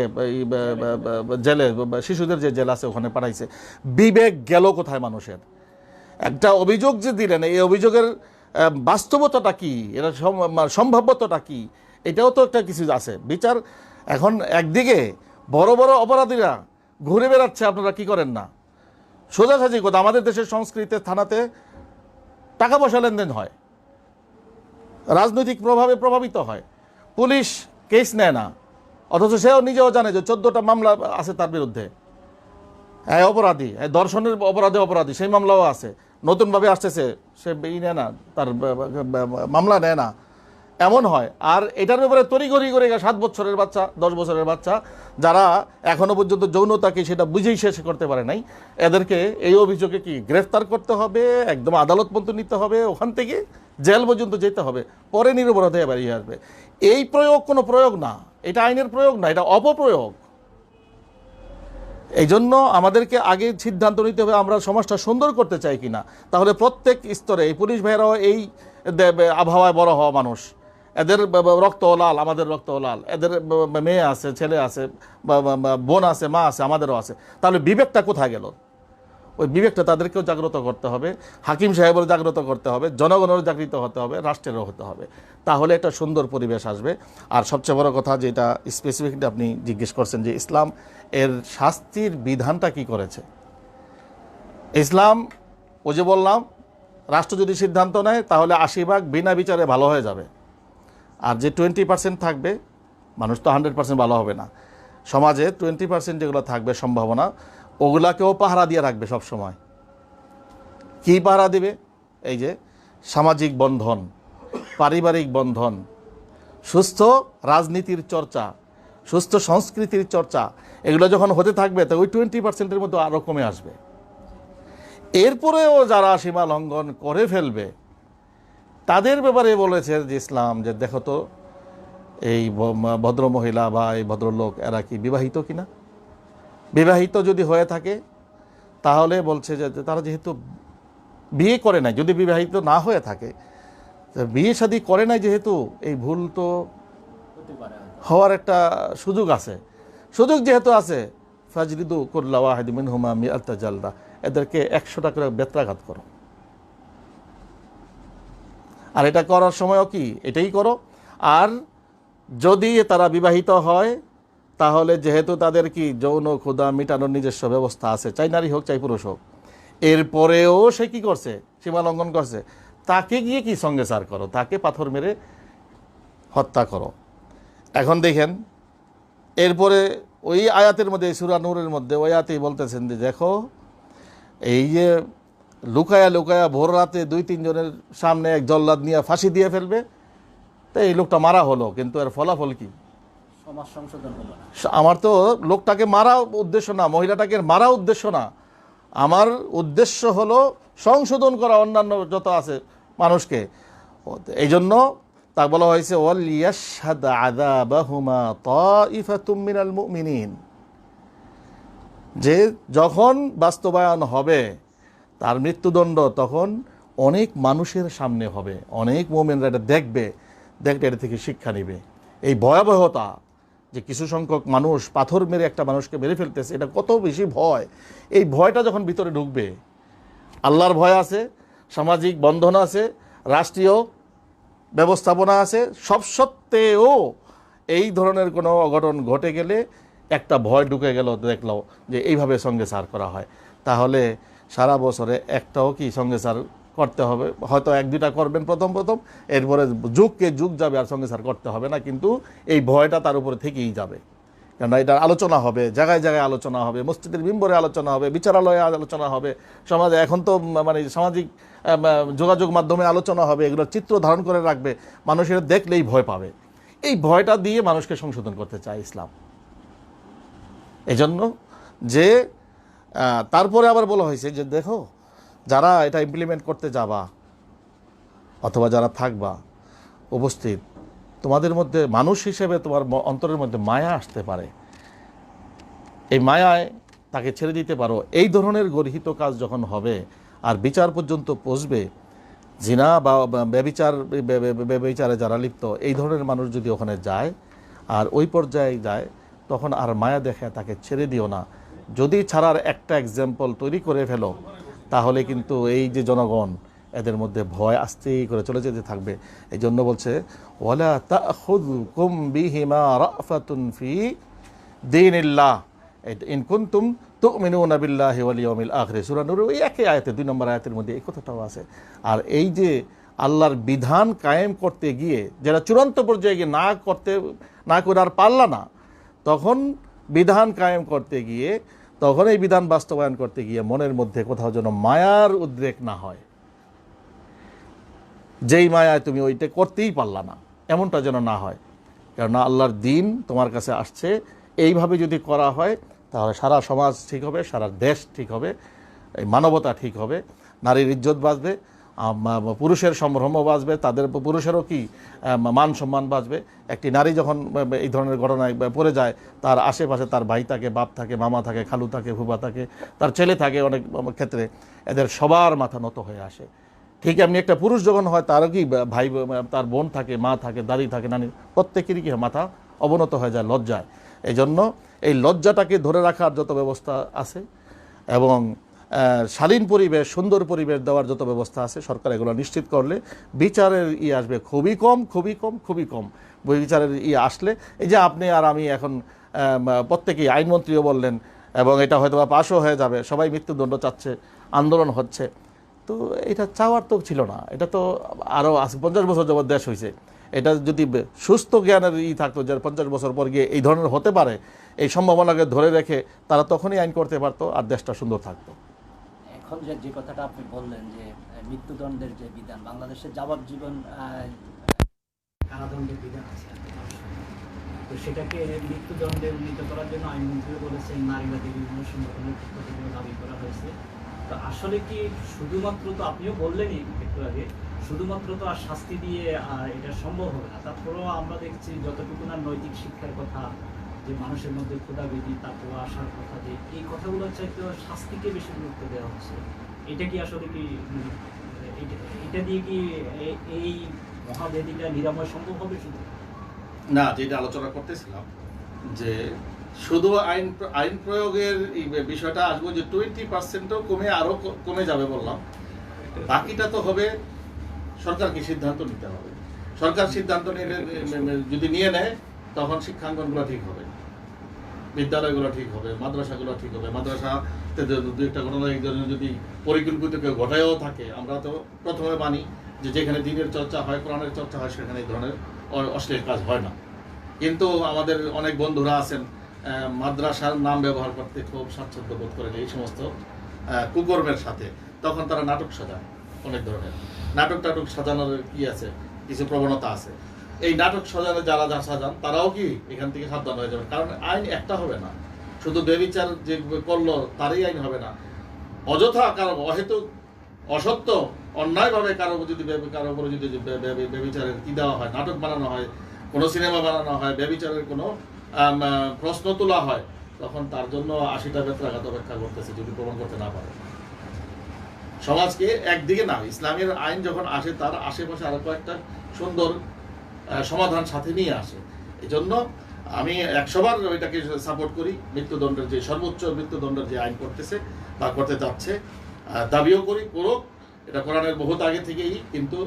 জেলে, শিশুদের যে জেল আছে ওখানে পাঠাইছে। বিবেক গেল কোথায় মানুষের? একটা অভিযোগ যে দিলেন, এই অভিযোগের বাস্তবতাটা কি, এটা সম্ভাব্যতাটা কি, এটাও তো একটা কিছু আছে। বিচার এখন একদিকে বড় বড় অপরাধীরা ঘুরে বেড়াচ্ছে, আপনারা কি করেন না? সোজাসাজি কথা, আমাদের দেশের সংস্কৃতিতে থানাতে টাকা পয়সা লেনদেন হয়, রাজনৈতিক প্রভাবে প্রভাবিত হয়, পুলিশ কেস নেয় না, অথচ সেও নিজেও জানে যে 14টা মামলা আছে তার বিরুদ্ধে, অপরাধী, ধর্ষণের অপরাধী, সেই মামলাও আছে, নতুনভাবে আসতেছে, সে নেয় না, তার মামলা নেয় না, এমন হয়। আর এটার ব্যাপারে তড়িঘড়ি করে 7 বছরের বাচ্চা, 10 বছরের বাচ্চা, যারা এখনো পর্যন্ত যৌনতাকে সেটা বুঝেই শেষ করতে পারে নাই, এদেরকে এই অভিযোগে কি গ্রেফতার করতে হবে, একদম আদালত পর্যন্ত নিতে হবে, ওখান থেকে জেল পর্যন্ত যেতে হবে, পরে নিরপরাধ হয়ে বেরিয়ে আসবে। এই প্রয়োগ কোনো প্রয়োগ না, এটা আইনের প্রয়োগ না, এটা অপপ্রয়োগ। এই জন্য আমাদেরকে আগে সিদ্ধান্ত নিতে হবে আমরা সমাজটা সুন্দর করতে চাই কিনা। তাহলে প্রত্যেক স্তরে এই পুলিশ ভাইয়েরাও এই আবহাওয়ায় বড় হওয়া মানুষ, এদের রক্ত লাল, আমাদের রক্ত লাল, এদের মেয়ে আছে, ছেলে আছে, বোন আছে, মা আছে, আমাদেরও আছে। তাহলে বিবেকটা কোথায় গেল? ওই বিবেকটা তাদেরকেও জাগ্রত করতে হবে, হাকিম সাহেবেরও জাগ্রত করতে হবে, জনগণেরও জাগৃত হতে হবে, রাষ্ট্রেরও হতে হবে। তাহলে একটা সুন্দর পরিবেশ আসবে। আর সবচেয়ে বড় কথা যেটা স্পেসিফিকলি আপনি জিজ্ঞেস করছেন যে ইসলাম এর শাস্তির বিধানটা কি করেছে। ইসলাম, ও যে বললাম, রাষ্ট্র যদি সিদ্ধান্ত নেয় তাহলে 80 ভাগ বিনা বিচারে ভালো হয়ে যাবে, আর যে 20% থাকবে, মানুষ তো 100% ভালো হবে না, সমাজে 20% যেগুলো থাকবে সম্ভাবনা, ওগুলাকেও পাহারা দিয়ে রাখবে সব সময়। কি পাহারা দিবে? এই যে সামাজিক বন্ধন, পারিবারিক বন্ধন, সুস্থ রাজনীতির চর্চা, সুস্থ সংস্কৃতির চর্চা, এগুলো যখন হতে থাকবে তো ওই 20%-এর মধ্যে আরও কমে আসবে। এরপরেও যারা সীমা লঙ্ঘন করে ফেলবে তাদের ব্যাপারে বলেছে যে ইসলাম, যে দেখো তো এই ভদ্র মহিলা বা এই ভদ্রলোক এরা কি বিবাহিত কিনা। বিবাহিত যদি হয়ে থাকে তাহলে বলছে যে তারা যেহেতু বিয়ে করে নাই, যদি বিবাহিত না হয়ে থাকে, বিয়ে শাদী করে নাই যেহেতু, এই ভুল তো হওয়ার একটা সুযোগ আছে। সুযোগ যেহেতু আছে, ফাজরিদু কুল্লা ওয়াহিদ মিনহুমা মিআতা জালদা, এদেরকে 100টা করে বেত্রাঘাত করো। আর এটা করার সময়ও কি এটাই করো। আর যদি তারা বিবাহিত হয় তাহলে যেহেতু তাদের কি যৌন ক্ষুধা মেটানোর নিজস্ব ব্যবস্থা আছে, চাই নারী হোক চাই পুরুষ হোক, এরপরেও সে কি করছে, সীমা লঙ্ঘন করছে, তাকে গিয়ে কি সঙ্গে সার করো, তাকে পাথর মেরে হত্যা করো। এখন দেখেন এরপরে ওই আয়াতের মধ্যে, সূরা নূরের মধ্যে ওই আয়াতেই বলতেছেন যে দেখো এই যে লুকায়া লুকায়া ভোর রাতে 2-3 জনের সামনে এক জল্লাদ নিয়ে ফাঁসি দিয়ে ফেলবে, তো এই লোকটা মারা হলো, কিন্তু এর ফলাফল কি? সমাজ সংশোধন হলো না। আমার তো লোকটাকে মারা উদ্দেশ্য না, মহিলাটাকে মারা উদ্দেশ্য না, আমার উদ্দেশ্য হলো সংশোধন করা অন্যান্য যত আছে মানুষকে। এই জন্য তা বলা হয়েছে ওয়ালিয়াশহাদ আযাবাহুমা তাইফাতুম মিনাল মুমিনিন, যে যখন বাস্তবায়ন হবে তার মৃত্যুদণ্ড, তখন অনেক মানুষের সামনে হবে, অনেক মুমিনরা এটা দেখবে, এটা থেকে শিক্ষা নেবে। এই ভয়াবহতা যে কিছু সংখ্যক মানুষ পাথর মেরে একটা মানুষকে মেরে ফেলতেছে, এটা কত বেশি ভয়। এই ভয়টা যখন ভিতরে ঢুকবে, আল্লাহর ভয় আছে, সামাজিক বন্ধন আছে, রাষ্ট্রীয় ব্যবস্থাপনা আছে, সব সত্ত্বেও এই ধরনের কোনো অঘটন ঘটে গেলে একটা ভয় ঢুকে গেল, দেখলো যে এইভাবে সঙ্গে সার করা হয়, তাহলে সারা বছরে একটাও কি সঙ্গে সার করতে হবে? হয়তো 1-2টা করবেন প্রথম, এরপরে যুগকে যুগ যাবে আর সঙ্গে সার করতে হবে না, কিন্তু এই ভয়টা তার উপরে থেকেই যাবে। কেননা এটা আলোচনা হবে, জায়গায় জায়গায় আলোচনা হবে, মসজিদের মিম্বরে আলোচনা হবে, বিচারালয়ে আলোচনা হবে, সমাজে এখন তো মানে সামাজিক যোগাযোগ মাধ্যমে আলোচনা হবে, এগুলো চিত্র ধারণ করে রাখবে, মানুষের দেখলেই ভয় পাবে। এই ভয়টা দিয়ে মানুষকে সংশোধন করতে চায় ইসলাম। এজন্য যে তারপরে আবার বলা হয়েছে যে দেখো যারা এটা ইমপ্লিমেন্ট করতে যাবা অথবা যারা থাকবা উপস্থিত, তোমাদের মধ্যে মানুষ হিসেবে তোমার অন্তরের মধ্যে মায়া আসতে পারে, এই মায়ায় তাকে ছেড়ে দিতে পারো। এই ধরনের গর্হিত কাজ যখন হবে আর বিচার পর্যন্ত পৌঁছবে, জিনা বা ব্যভিচারে যারা লিপ্ত, এই ধরনের মানুষ যদি ওখানে যায় আর ওই পর্যায়ে যায়, তখন আর মায়া দেখে তাকে ছেড়ে দিও না। যদি ছাড়ার একটা এক্সাম্পল তৈরি করে ফেলো, তাহলে কিন্তু এই যে জনগণ, এদের মধ্যে ভয় আস্তেই করে চলে যেতে থাকবে। এই জন্য বলছে ওয়ালা তাখুযকুম বিহিমা রাফাতুন ফি দীনিল্লাহ ইন কুনতুম তুমিনুনা বিল্লাহি ওয়াল ইয়াউমিল আখির। সূরা নূর ওই একই আয়াতে 2 নম্বর আয়াতের মধ্যে এই কথাটাও আছে। আর এই যে আল্লাহর বিধান কায়েম করতে গিয়ে যারা চূড়ান্ত পর্যায়ে গিয়ে না করে আর পারলা না, তখন বিধান কায়েম করতে গিয়ে, তখন এই বিধান বাস্তবায়ন করতে গিয়ে মনের মধ্যে কোথাও যেন মায়ার উদ্রেক না হয়, যেই মায়ায় তুমি ওইটা করতেই পারলা না, এমনটা যেন না হয়। কেননা আল্লাহর দিন তোমার কাছে আসছে, এইভাবে যদি করা হয় তাহলে সারা সমাজ ঠিক হবে, সারা দেশ ঠিক হবে, এই মানবতা ঠিক হবে, নারীর ইজ্জত বাঁচবে, পুরুষের সম্ভ্রম বাঁচবে, তাদের পুরুষেরও কি মান সম্মান বাঁচবে। একটি নারী যখন এই ধরনের ঘটনায় পড়ে যায়, তার আশেপাশে তার ভাই থাকে, বাপ থাকে, মামা থাকে, খালু থাকে, ফুফা থাকে, তার ছেলে থাকে, অনেক ক্ষেত্রে এদের সবার মাথা নত হয়ে আসে। ঠিক এমনি একটা পুরুষ যখন হয়, তারও কি ভাই, তার বোন থাকে, মা থাকে, দাদি থাকে, নানি, প্রত্যেকেরই কি মাথা অবনত হয়ে যায় লজ্জায়। এই জন্য এই লজ্জাটাকে ধরে রাখার যত ব্যবস্থা আছে এবং শালীন পরিবেশ, সুন্দর পরিবেশ দেওয়ার যত ব্যবস্থা আছে, সরকার এগুলো নিশ্চিত করলে বিচারের আসবে খুবই কম। বিচারের আসলে এই যে আপনি আর আমি এখন প্রত্যেকেই, আইনমন্ত্রীও বললেন, এবং এটা হয়তো বা পাশও হয়ে যাবে, সবাই মৃত্যুদণ্ড চাচ্ছে, আন্দোলন হচ্ছে, তো এটা চাওয়ার তো ছিল না। এটা তো আরও 50 বছর যাবৎ দেশ হয়েছে। এটা যদি সুস্থ জ্ঞানের থাকতো যে 50 বছর পর গিয়ে এই ধরনের হতে পারে, এই সম্ভাবনাকে ধরে রেখে তারা তখনই আইন করতে পারতো আর দেশটা সুন্দর থাকতো। এখন যে কথাটা আপনি বললেন যে মৃত্যুদণ্ডের যে বিধান, বাংলাদেশের যাবজ্জীবন কারাদণ্ডের বিধান আছে, তো সেটাকে মৃত্যুদণ্ডে উন্নীত করার জন্য আইনমন্ত্রী বলেছেন, নারীবাদী বিভিন্ন সংগঠনের পক্ষ থেকে দাবি করা হয়েছে। তো আসলে কি শুধুমাত্র, তো আপনিও বললেনই একটু আগে, শুধুমাত্র তো আর শাস্তি দিয়ে আর এটা সম্ভব হবে না। তারপরেও আমরা দেখছি যতটুকু না নৈতিক শিক্ষার কথা, যে মানুষের মধ্যে ক্ষুধাবিধি, তারপর আসার কথা, যে এই কথাগুলো চাইতে শাস্তিকে বেশি গুরুত্ব দেওয়া হচ্ছে। এটা কি আসলে কি, এটা দিয়ে কি এই মহাবেদিটা নিরাময় সম্ভব হবে? শুধু না, যেটা আলোচনা করতেছিলাম যে শুধু আইন প্রয়োগের বিষয়টা আসবো যে 20%ও কমে আরো কমে যাবে বললাম, বাকিটা তো হবে সরকারকে সিদ্ধান্ত নিতে হবে। সরকার সিদ্ধান্ত নিলে যদি নিয়ে নেয়, তখন শিক্ষাঙ্গনগুলো ঠিক হবে, বিদ্যালয়গুলো ঠিক হবে, মাদ্রাসাগুলো ঠিক হবে। মাদ্রাসাতে 2-একটা ঘটনা যদি পরিকল্পিত কেউ ঘটায়ও থাকে, আমরা তো প্রথমে মানি যে যেখানে দ্বীনের চর্চা হয়, কোরআনের চর্চা হয়, সেখানে এই ধরনের অশ্লীল কাজ হয় না। কিন্তু আমাদের অনেক বন্ধুরা আছেন মাদ্রাসার নাম ব্যবহার করতে খুব স্বাচ্ছন্দ্য বোধ করেন এই সমস্ত কুকর্মের সাথে, তখন তারা নাটক সাজায়। অনেক ধরনের নাটক সাজানোর কি আছে, কিছু প্রবণতা আছে। এই নাটক সাজানো যারা সাজান তারাও কি এখান থেকে সাবধান হয়ে যাবেন, কারণ আইন একটা হবে না। শুধু বেবিচার যে করলো তারই আইন হবে না। অযথা কারো অহেতুক অসত্য অন্যায়ভাবে কারো উপরে যদি বেবিচারের কি দেওয়া হয়, নাটক বানানো হয়, কোনো সিনেমা বানানো হয়, বেবিচারের কোনো প্রশ্ন তোলা হয়, তখন তার জন্য 80টা বেত্রাঘাত অপেক্ষা করতেছে যদি প্রমাণ করতে না পারে। সমাজকে একদিকে না, ইসলামের আইন যখন আসে তার আশেপাশে আরো কয়েকটা সুন্দর সমাধান সাথে নিয়ে আসে। এই জন্য আমি 100বার ওইটাকে সাপোর্ট করি। মৃত্যুদণ্ডের যে সর্বোচ্চ মৃত্যুদণ্ডের যে আইন করতেছে বা করতে যাচ্ছে, দাবিও করি করুক, এটা কোরআনের বহুত আগে থেকেই, কিন্তু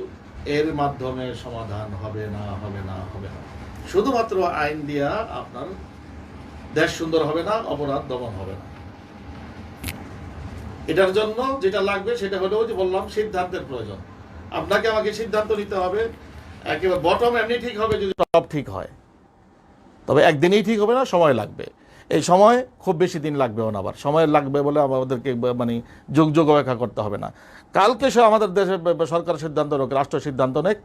এর মাধ্যমে সমাধান হবে না। শুধুমাত্র আইন দিয়া আপনার দেশ সুন্দর হবে না, অপরাধ দমন হবে না। এটার জন্য যেটা লাগবে সেটা হলো যে বললাম, সিদ্ধান্তের প্রয়োজন। আপনাকে আমাকে সিদ্ধান্ত নিতে হবে। একেবারে বটম এমনি ঠিক হবে যদি টপ ঠিক হয়, তবে একদিনেই ঠিক হবে না, সময় লাগবে। এই সময় খুব বেশি দিন লাগবেও না, আবার সময় লাগবে বলে আমাদেরকে মানে যুগ অপেক্ষা করতে হবে না। কালকে আমাদের দেশের সরকার সিদ্ধান্ত হোক, রাষ্ট্র সিদ্ধান্ত নেক,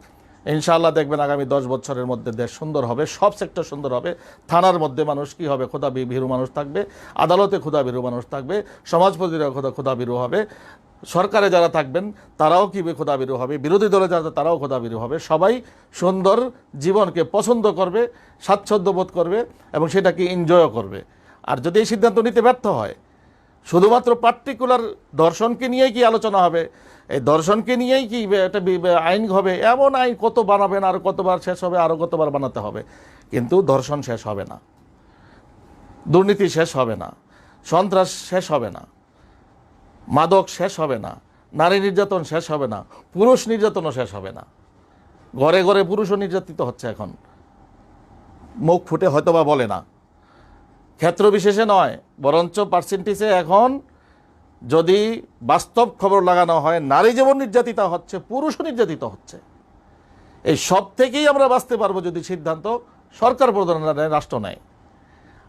ইনশাআল্লাহ দেখবেন আগামী 10 বছরের মধ্যে দেশ সুন্দর হবে, সব সেক্টর সুন্দর হবে। থানার মধ্যে মানুষ কি হবে, খোদা ভীরু মানুষ থাকবে, আদালতে খোদা ভীরু মানুষ থাকবে, সমাজপতিরা খোদা ভীরু হবে, সরকারে যারা থাকবেন তারাও কি খোদা ভীরু হবে, বিরোধী দলে যারা তারাও খোদা ভীরু হবে। সবাই সুন্দর জীবনকে পছন্দ করবে, স্বাচ্ছন্দ্য বোধ করবে এবং সেটাকে এনজয়ও করবে। আর যদি এই সিদ্ধান্ত নিতে ব্যর্থ হয়, শুধুমাত্র পার্টিকুলার দর্শনকে নিয়েই কি আলোচনা হবে, এই দর্শনকে নিয়েই কি একটা আইন হবে, এমন আইন কত বানাবেন, আর কতবার শেষ হবে, আরও কতবার বানাতে হবে, কিন্তু দর্শন শেষ হবে না, দুর্নীতি শেষ হবে না, সন্ত্রাস শেষ হবে না, মাদক শেষ হবে না, নারী নির্যাতন শেষ হবে না, পুরুষ নির্যাতনও শেষ হবে না। ঘরে ঘরে পুরুষও নির্যাতিত হচ্ছে এখন, মুখ ফুটে হয়তোবা বলে না, ক্ষেত্র বিশেষে নয়, বরঞ্চ পার্সেন্টেজে এখন যদি বাস্তব খবর লাগানো হয়, নারী যেমন নির্যাতিত হচ্ছে, পুরুষও নির্যাতিত হচ্ছে। এই সব থেকেই আমরা বাঁচতে পারবো যদি সিদ্ধান্ত সরকার প্রধান নেয়, রাষ্ট্র নেয়।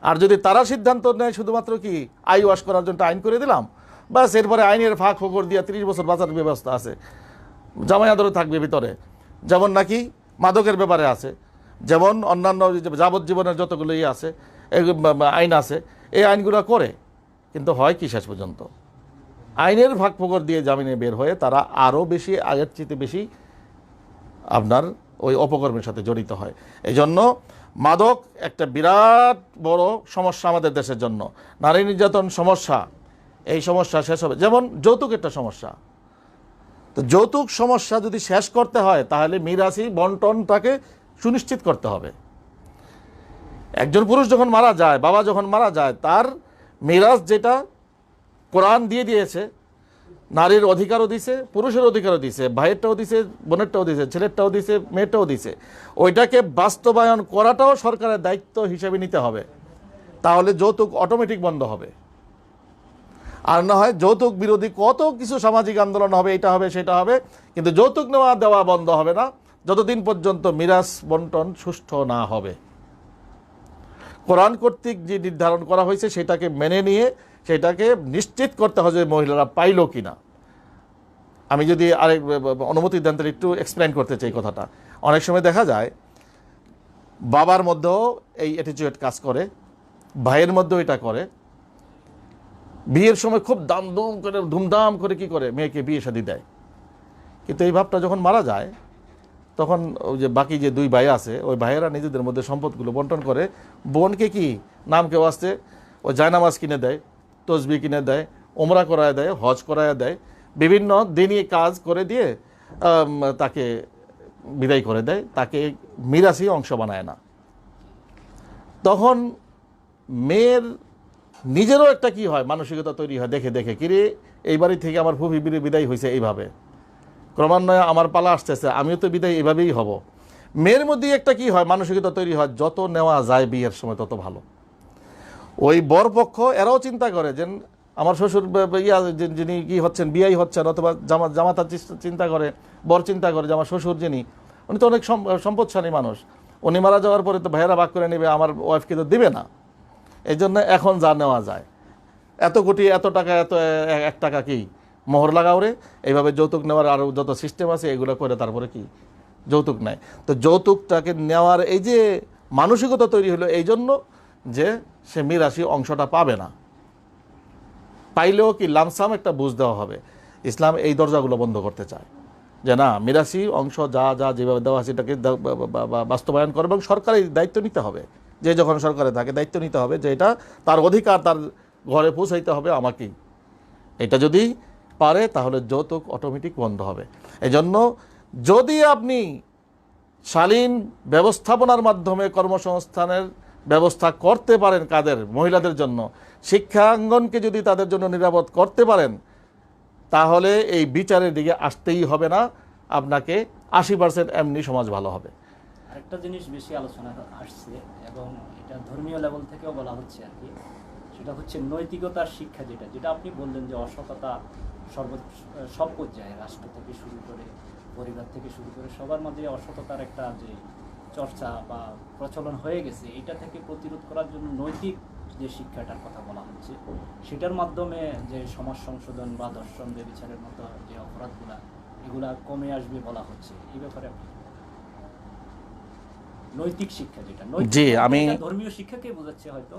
আর যদি তারা সিদ্ধান্ত নেয় শুধুমাত্র কি আই ওয়াশ করার জন্য আইন করে দিলাম, বাস এরপরে আইনের ফাঁক ফোকর দিয়ে 30 বছর বাঁচার ব্যবস্থা আছে, জামাই আদরও থাকবে ভিতরে, যেমন নাকি মাদকের ব্যাপারে আছে, যেমন অন্যান্য যাবজ্জীবনের যতগুলো আছে আইন আছে, এই আইনগুলো করে, কিন্তু হয় কি শেষ পর্যন্ত আইনের ফাঁক ফোকর দিয়ে জামিনে বের হয়ে তারা আরও বেশি, আগের চেয়ে বেশি আপনার ওই অপকর্মের সাথে জড়িত হয়। এই জন্য মাদক একটা বিরাট বড় সমস্যা আমাদের দেশের জন্য। নারী নির্যাতন সমস্যা, এই সমস্যা শেষ হবে। যেমন যৌতুক একটা সমস্যা, তো যৌতুক সমস্যা যদি শেষ করতে হয় তাহলে মিরাসি বন্টনটাকে সুনিশ্চিত করতে হবে। একজন পুরুষ যখন মারা যায়, বাবা যখন মারা যায়, তার মিরাস যেটা কোরআন দিয়ে দিয়েছে, নারীর অধিকারও দিছে, পুরুষের অধিকারও দিছে, ভাইয়েরটাও দিছে, বোনেরটাও দিছে, ছেলেরটাও দিছে, মেয়েরটাও দিছে, ওইটাকে বাস্তবায়ন করাটাও সরকারের দায়িত্ব হিসেবে নিতে হবে। তাহলে যৌতুক অটোমেটিক বন্ধ হবে। আর না হয় যৌতুক বিরোধী কত কিছু সামাজিক আন্দোলন হবে, এটা হবে সেটা হবে, কিন্তু যৌতুক নেওয়া দেওয়া বন্ধ হবে না যতদিন পর্যন্ত মিরাস বন্টন সুষ্ঠু না হবে। কোরআন কর্তৃক যে নির্ধারণ করা হয়েছে সেটাকে মেনে নিয়ে সেটাকে নিশ্চিত করতে হবে যে মহিলারা পাইল কিনা। আমি যদি আরেক অনুমতি দেন তাহলে একটু এক্সপ্লেন করতে চাই কথাটা। অনেক সময় দেখা যায় বাবার মধ্যেও এই অ্যাটিটিউড কাজ করে, ভাইয়ের মধ্যেও এটা করে, বিয়ের সময় খুব ধুমধাম করে কি করে মেয়েকে বিয়ে শাদী দেয়, কিন্তু এই ভাবটা যখন মারা যায় তখন ওই যে বাকি যে 2 ভাই আছে, ওই ভাইয়েরা নিজেদের মধ্যে সম্পদগুলো বন্টন করে, বোনকে কি নাম কেউ আসতে ওই জায়নামাজ কিনে দেয়, তসবি কিনে দেয়, ওমরা করায় দেয়, হজ করায় দেয়, বিভিন্ন দিনই কাজ করে দিয়ে তাকে বিদায় করে দেয়, তাকে মিরাসি অংশ বানায় না। তখন মেয়ের নিজেরও একটা কি হয়, মানসিকতা তৈরি হয়, দেখে দেখে কিরে এই বাড়ি থেকে আমার ফুফি বিদায় হয়েছে এইভাবে, ক্রমান্বয়ে আমার পালা আসতেছে, আমিও তো বিদায় এভাবেই হব। মেয়ের মধ্যেই একটা কি হয়, মানসিকতা তৈরি হয়, যত নেওয়া যায় বিয়ের সময় তত ভালো। ওই বরপক্ষ এরাও চিন্তা করে যে আমার শ্বশুর যিনি কি হচ্ছেন, বিয়াই হচ্ছেন, অথবা জামাতা চিন্তা করে, বর চিন্তা করে যে আমার শ্বশুর যিনি, উনি তো অনেক সম্পদশালী মানুষ, উনি মারা যাওয়ার পরে তো ভাইয়েরা ভাগ করে নেবে, আমার ওয়াইফকে তো দিবে না। এই জন্য এখন যা নেওয়া যায়, এত কোটি এত টাকা এত 1 টাকা কি মোহর লাগাও রে, এইভাবে যৌতুক নেওয়ার আরও যত সিস্টেম আছে এগুলো করে তারপরে কি যৌতুক নেয়। তো যৌতুকটাকে নেওয়ার এই যে মানসিকতা তৈরি হলো এই জন্য যে সে মিরাশি অংশটা পাবে না, পাইলেও কি লামসাম একটা বুঝ দেওয়া হবে। ইসলাম এই দরজাগুলো বন্ধ করতে চায় যে না, মিরাশি অংশ যা যা যেভাবে দেওয়া আছে এটাকে বাস্তবায়ন করবে, এবং সরকারের দায়িত্ব নিতে হবে, যে যখন সরকারে থাকে দায়িত্ব নিতে হবে যে এটা তার অধিকার, তার ঘরে পৌঁছাইতে হবে আমাকেই। এটা যদি পারে তাহলে যৌতুক অটোমেটিক বন্ধ হবে। এজন্য যদি আপনি শালীন ব্যবস্থাপনার মাধ্যমে কর্মসংস্থানের ব্যবস্থা করতে পারেন, কাদের মহিলাদের জন্য শিক্ষাঙ্গনকে যদি তাদের জন্য নিরাপদ করতে পারেন, তাহলে এই বিচারের দিকে আসতেই হবে না, আপনাকে 80% এমনি সমাজ ভালো হবে। আরেকটা জিনিস বেশি আলোচনা আসছে এবং এটা ধর্মীয় লেভেল থেকেও বলা হচ্ছে আর কি, সেটা হচ্ছে নৈতিকতার শিক্ষা, যেটা আপনি বললেন যে অসততা সব পর্যায়ে, রাষ্ট্র থেকে শুরু করে পরিবার থেকে শুরু করে সবার মাঝে অসততার একটা যে চর্চা বা প্রচলন হয়ে গেছে, এটা থেকে প্রতিরোধ করার জন্য নৈতিক যে শিক্ষাটার কথা বলা হচ্ছে, সেটার মাধ্যমে যে সমাজ সংশোধন বা দর্শন ব্যভিচারের মতো যে অপরাধগুলা এগুলা কমে আসবে বলা হচ্ছে। এই ব্যাপারে নৈতিক শিক্ষা যেটা, জি, আমি ধর্মীয় শিক্ষাকে বোঝাচ্ছে হয়তো,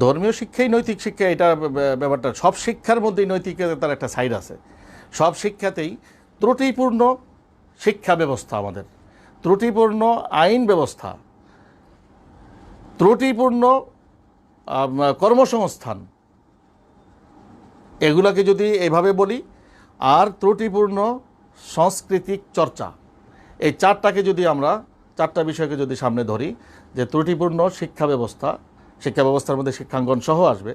ধর্মীয় শিক্ষাই নৈতিক শিক্ষা, এটা ব্যাপারটা সব শিক্ষার মধ্যেই নৈতিকতার একটা সাইড আছে। সব শিক্ষাতেই ত্রুটিপূর্ণ শিক্ষা ব্যবস্থা, আমাদের ত্রুটিপূর্ণ আইন ব্যবস্থা, ত্রুটিপূর্ণ কর্মসংস্থান, এগুলাকে যদি এভাবে বলি, আর ত্রুটিপূর্ণ সাংস্কৃতিক চর্চা, এই চারটাকে যদি আমরা, চারটা বিষয়কে যদি সামনে ধরি, যে ত্রুটিপূর্ণ শিক্ষা ব্যবস্থা, শিক্ষা ব্যবস্থার মধ্যে শিক্ষাঙ্গন সহ আসবে,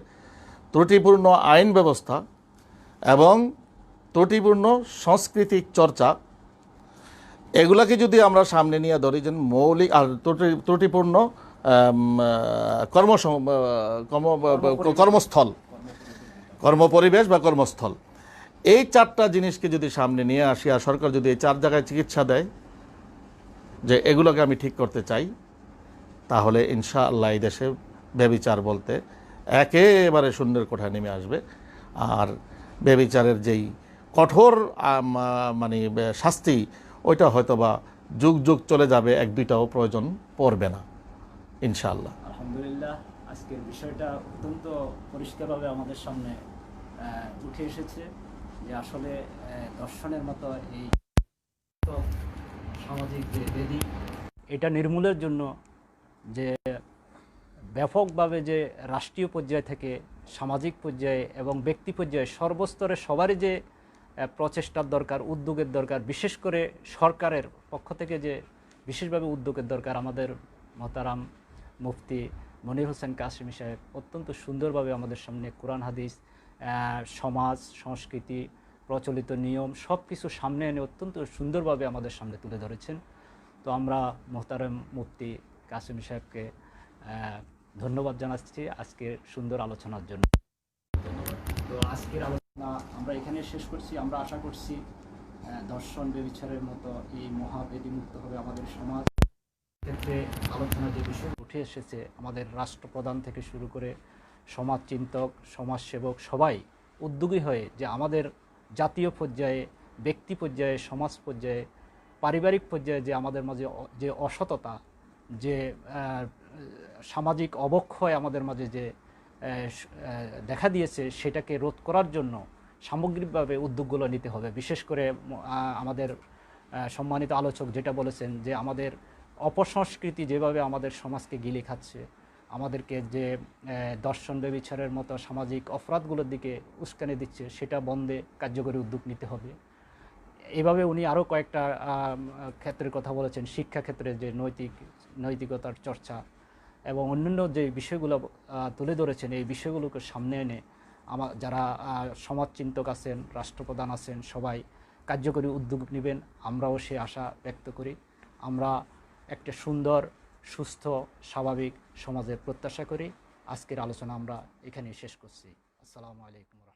ত্রুটিপূর্ণ আইন ব্যবস্থা এবং ত্রুটিপূর্ণ সাংস্কৃতিক চর্চা, এগুলাকে যদি আমরা সামনে নিয়ে ধরি, যে মৌলিক আর ত্রুটিপূর্ণ কর্মস্থল, কর্মপরিবেশ বা কর্মস্থল, এই চারটা জিনিসকে যদি সামনে নিয়ে আসি, আর সরকার যদি এই 4 জায়গায় চিকিৎসা দেয় যে এগুলোকে আমি ঠিক করতে চাই, তাহলে ইনশাআল্লাহ এই দেশে ব্যভিচার বলতে একেবারে শূন্যের কোঠায় নেমে আসবে। আর ব্যভিচারের যেই কঠোর মানে শাস্তি, ওইটা হয়তো বা যুগ যুগ চলে যাবে, 1-2টাও প্রয়োজন পড়বে না ইনশাআল্লাহ। আলহামদুলিল্লাহ, আজকের বিষয়টা অত্যন্ত পরিষ্কারভাবে আমাদের সামনে উঠে এসেছে যে আসলে দর্শনের মতো এই সামাজিক যে বেদি, এটা নির্মূলের জন্য যে ব্যাপকভাবে যে রাষ্ট্রীয় পর্যায় থেকে সামাজিক পর্যায়ে এবং ব্যক্তি পর্যায়ে সর্বস্তরে সবারই যে প্রচেষ্টার দরকার, উদ্যোগের দরকার, বিশেষ করে সরকারের পক্ষ থেকে যে বিশেষভাবে উদ্যোগের দরকার। আমাদের মহতারাম মুফতি মনির হোসেন কাসেমি সাহেব অত্যন্ত সুন্দরভাবে আমাদের সামনে কোরআন হাদিস, সমাজ সংস্কৃতি, প্রচলিত নিয়ম সব কিছু সামনে এনে অত্যন্ত সুন্দরভাবে আমাদের সামনে তুলে ধরেছেন। তো আমরা মহতারাম মুফতি কাসেমি সাহেবকে ধন্যবাদ জানাচ্ছি আজকের সুন্দর আলোচনার জন্য। তো আজকের আলোচনা আমরা এখানে শেষ করছি। আমরা আশা করছি দর্শন ব্যভিচারের মতো এই মহাবেদি মুক্ত হবে আমাদের সমাজ। ক্ষেত্রে আলোচনা যে বিষয় উঠে এসেছে, আমাদের রাষ্ট্রপ্রধান থেকে শুরু করে সমাজ চিন্তক, সমাজসেবক সবাই উদ্যোগী হয়ে যে আমাদের জাতীয় পর্যায়ে, ব্যক্তি পর্যায়ে, সমাজ পর্যায়ে, পারিবারিক পর্যায়ে যে আমাদের মাঝে যে অসততা, যে সামাজিক অবক্ষয় আমাদের মাঝে যে দেখা দিয়েছে, সেটাকে রোধ করার জন্য সামগ্রিকভাবে উদ্যোগগুলো নিতে হবে। বিশেষ করে আমাদের সম্মানিত আলোচক যেটা বলেছেন যে আমাদের অপসংস্কৃতি যেভাবে আমাদের সমাজকে গিলে খাচ্ছে, আমাদেরকে যে দর্শন ব্যভিচারের মতো সামাজিক অপরাধগুলোর দিকে উস্কানি দিচ্ছে, সেটা বন্ধে কার্যকরী উদ্যোগ নিতে হবে। এভাবে উনি আরও কয়েকটা ক্ষেত্রের কথা বলেছেন, শিক্ষা ক্ষেত্রে যে নৈতিকতার চর্চা এবং অন্যান্য যে বিষয়গুলো তুলে ধরেছেন, এই বিষয়গুলোকে সামনে এনে যারা সমাজচিন্তক আছেন, রাষ্ট্রপ্রধান আছেন, সবাই কার্যকরী উদ্যোগ নেবেন, আমরাও সে আশা ব্যক্ত করি। আমরা একটা সুন্দর, সুস্থ, স্বাভাবিক সমাজের প্রত্যাশা করি। আজকের আলোচনা আমরা এখানেই শেষ করছি। আসসালামু আলাইকুম।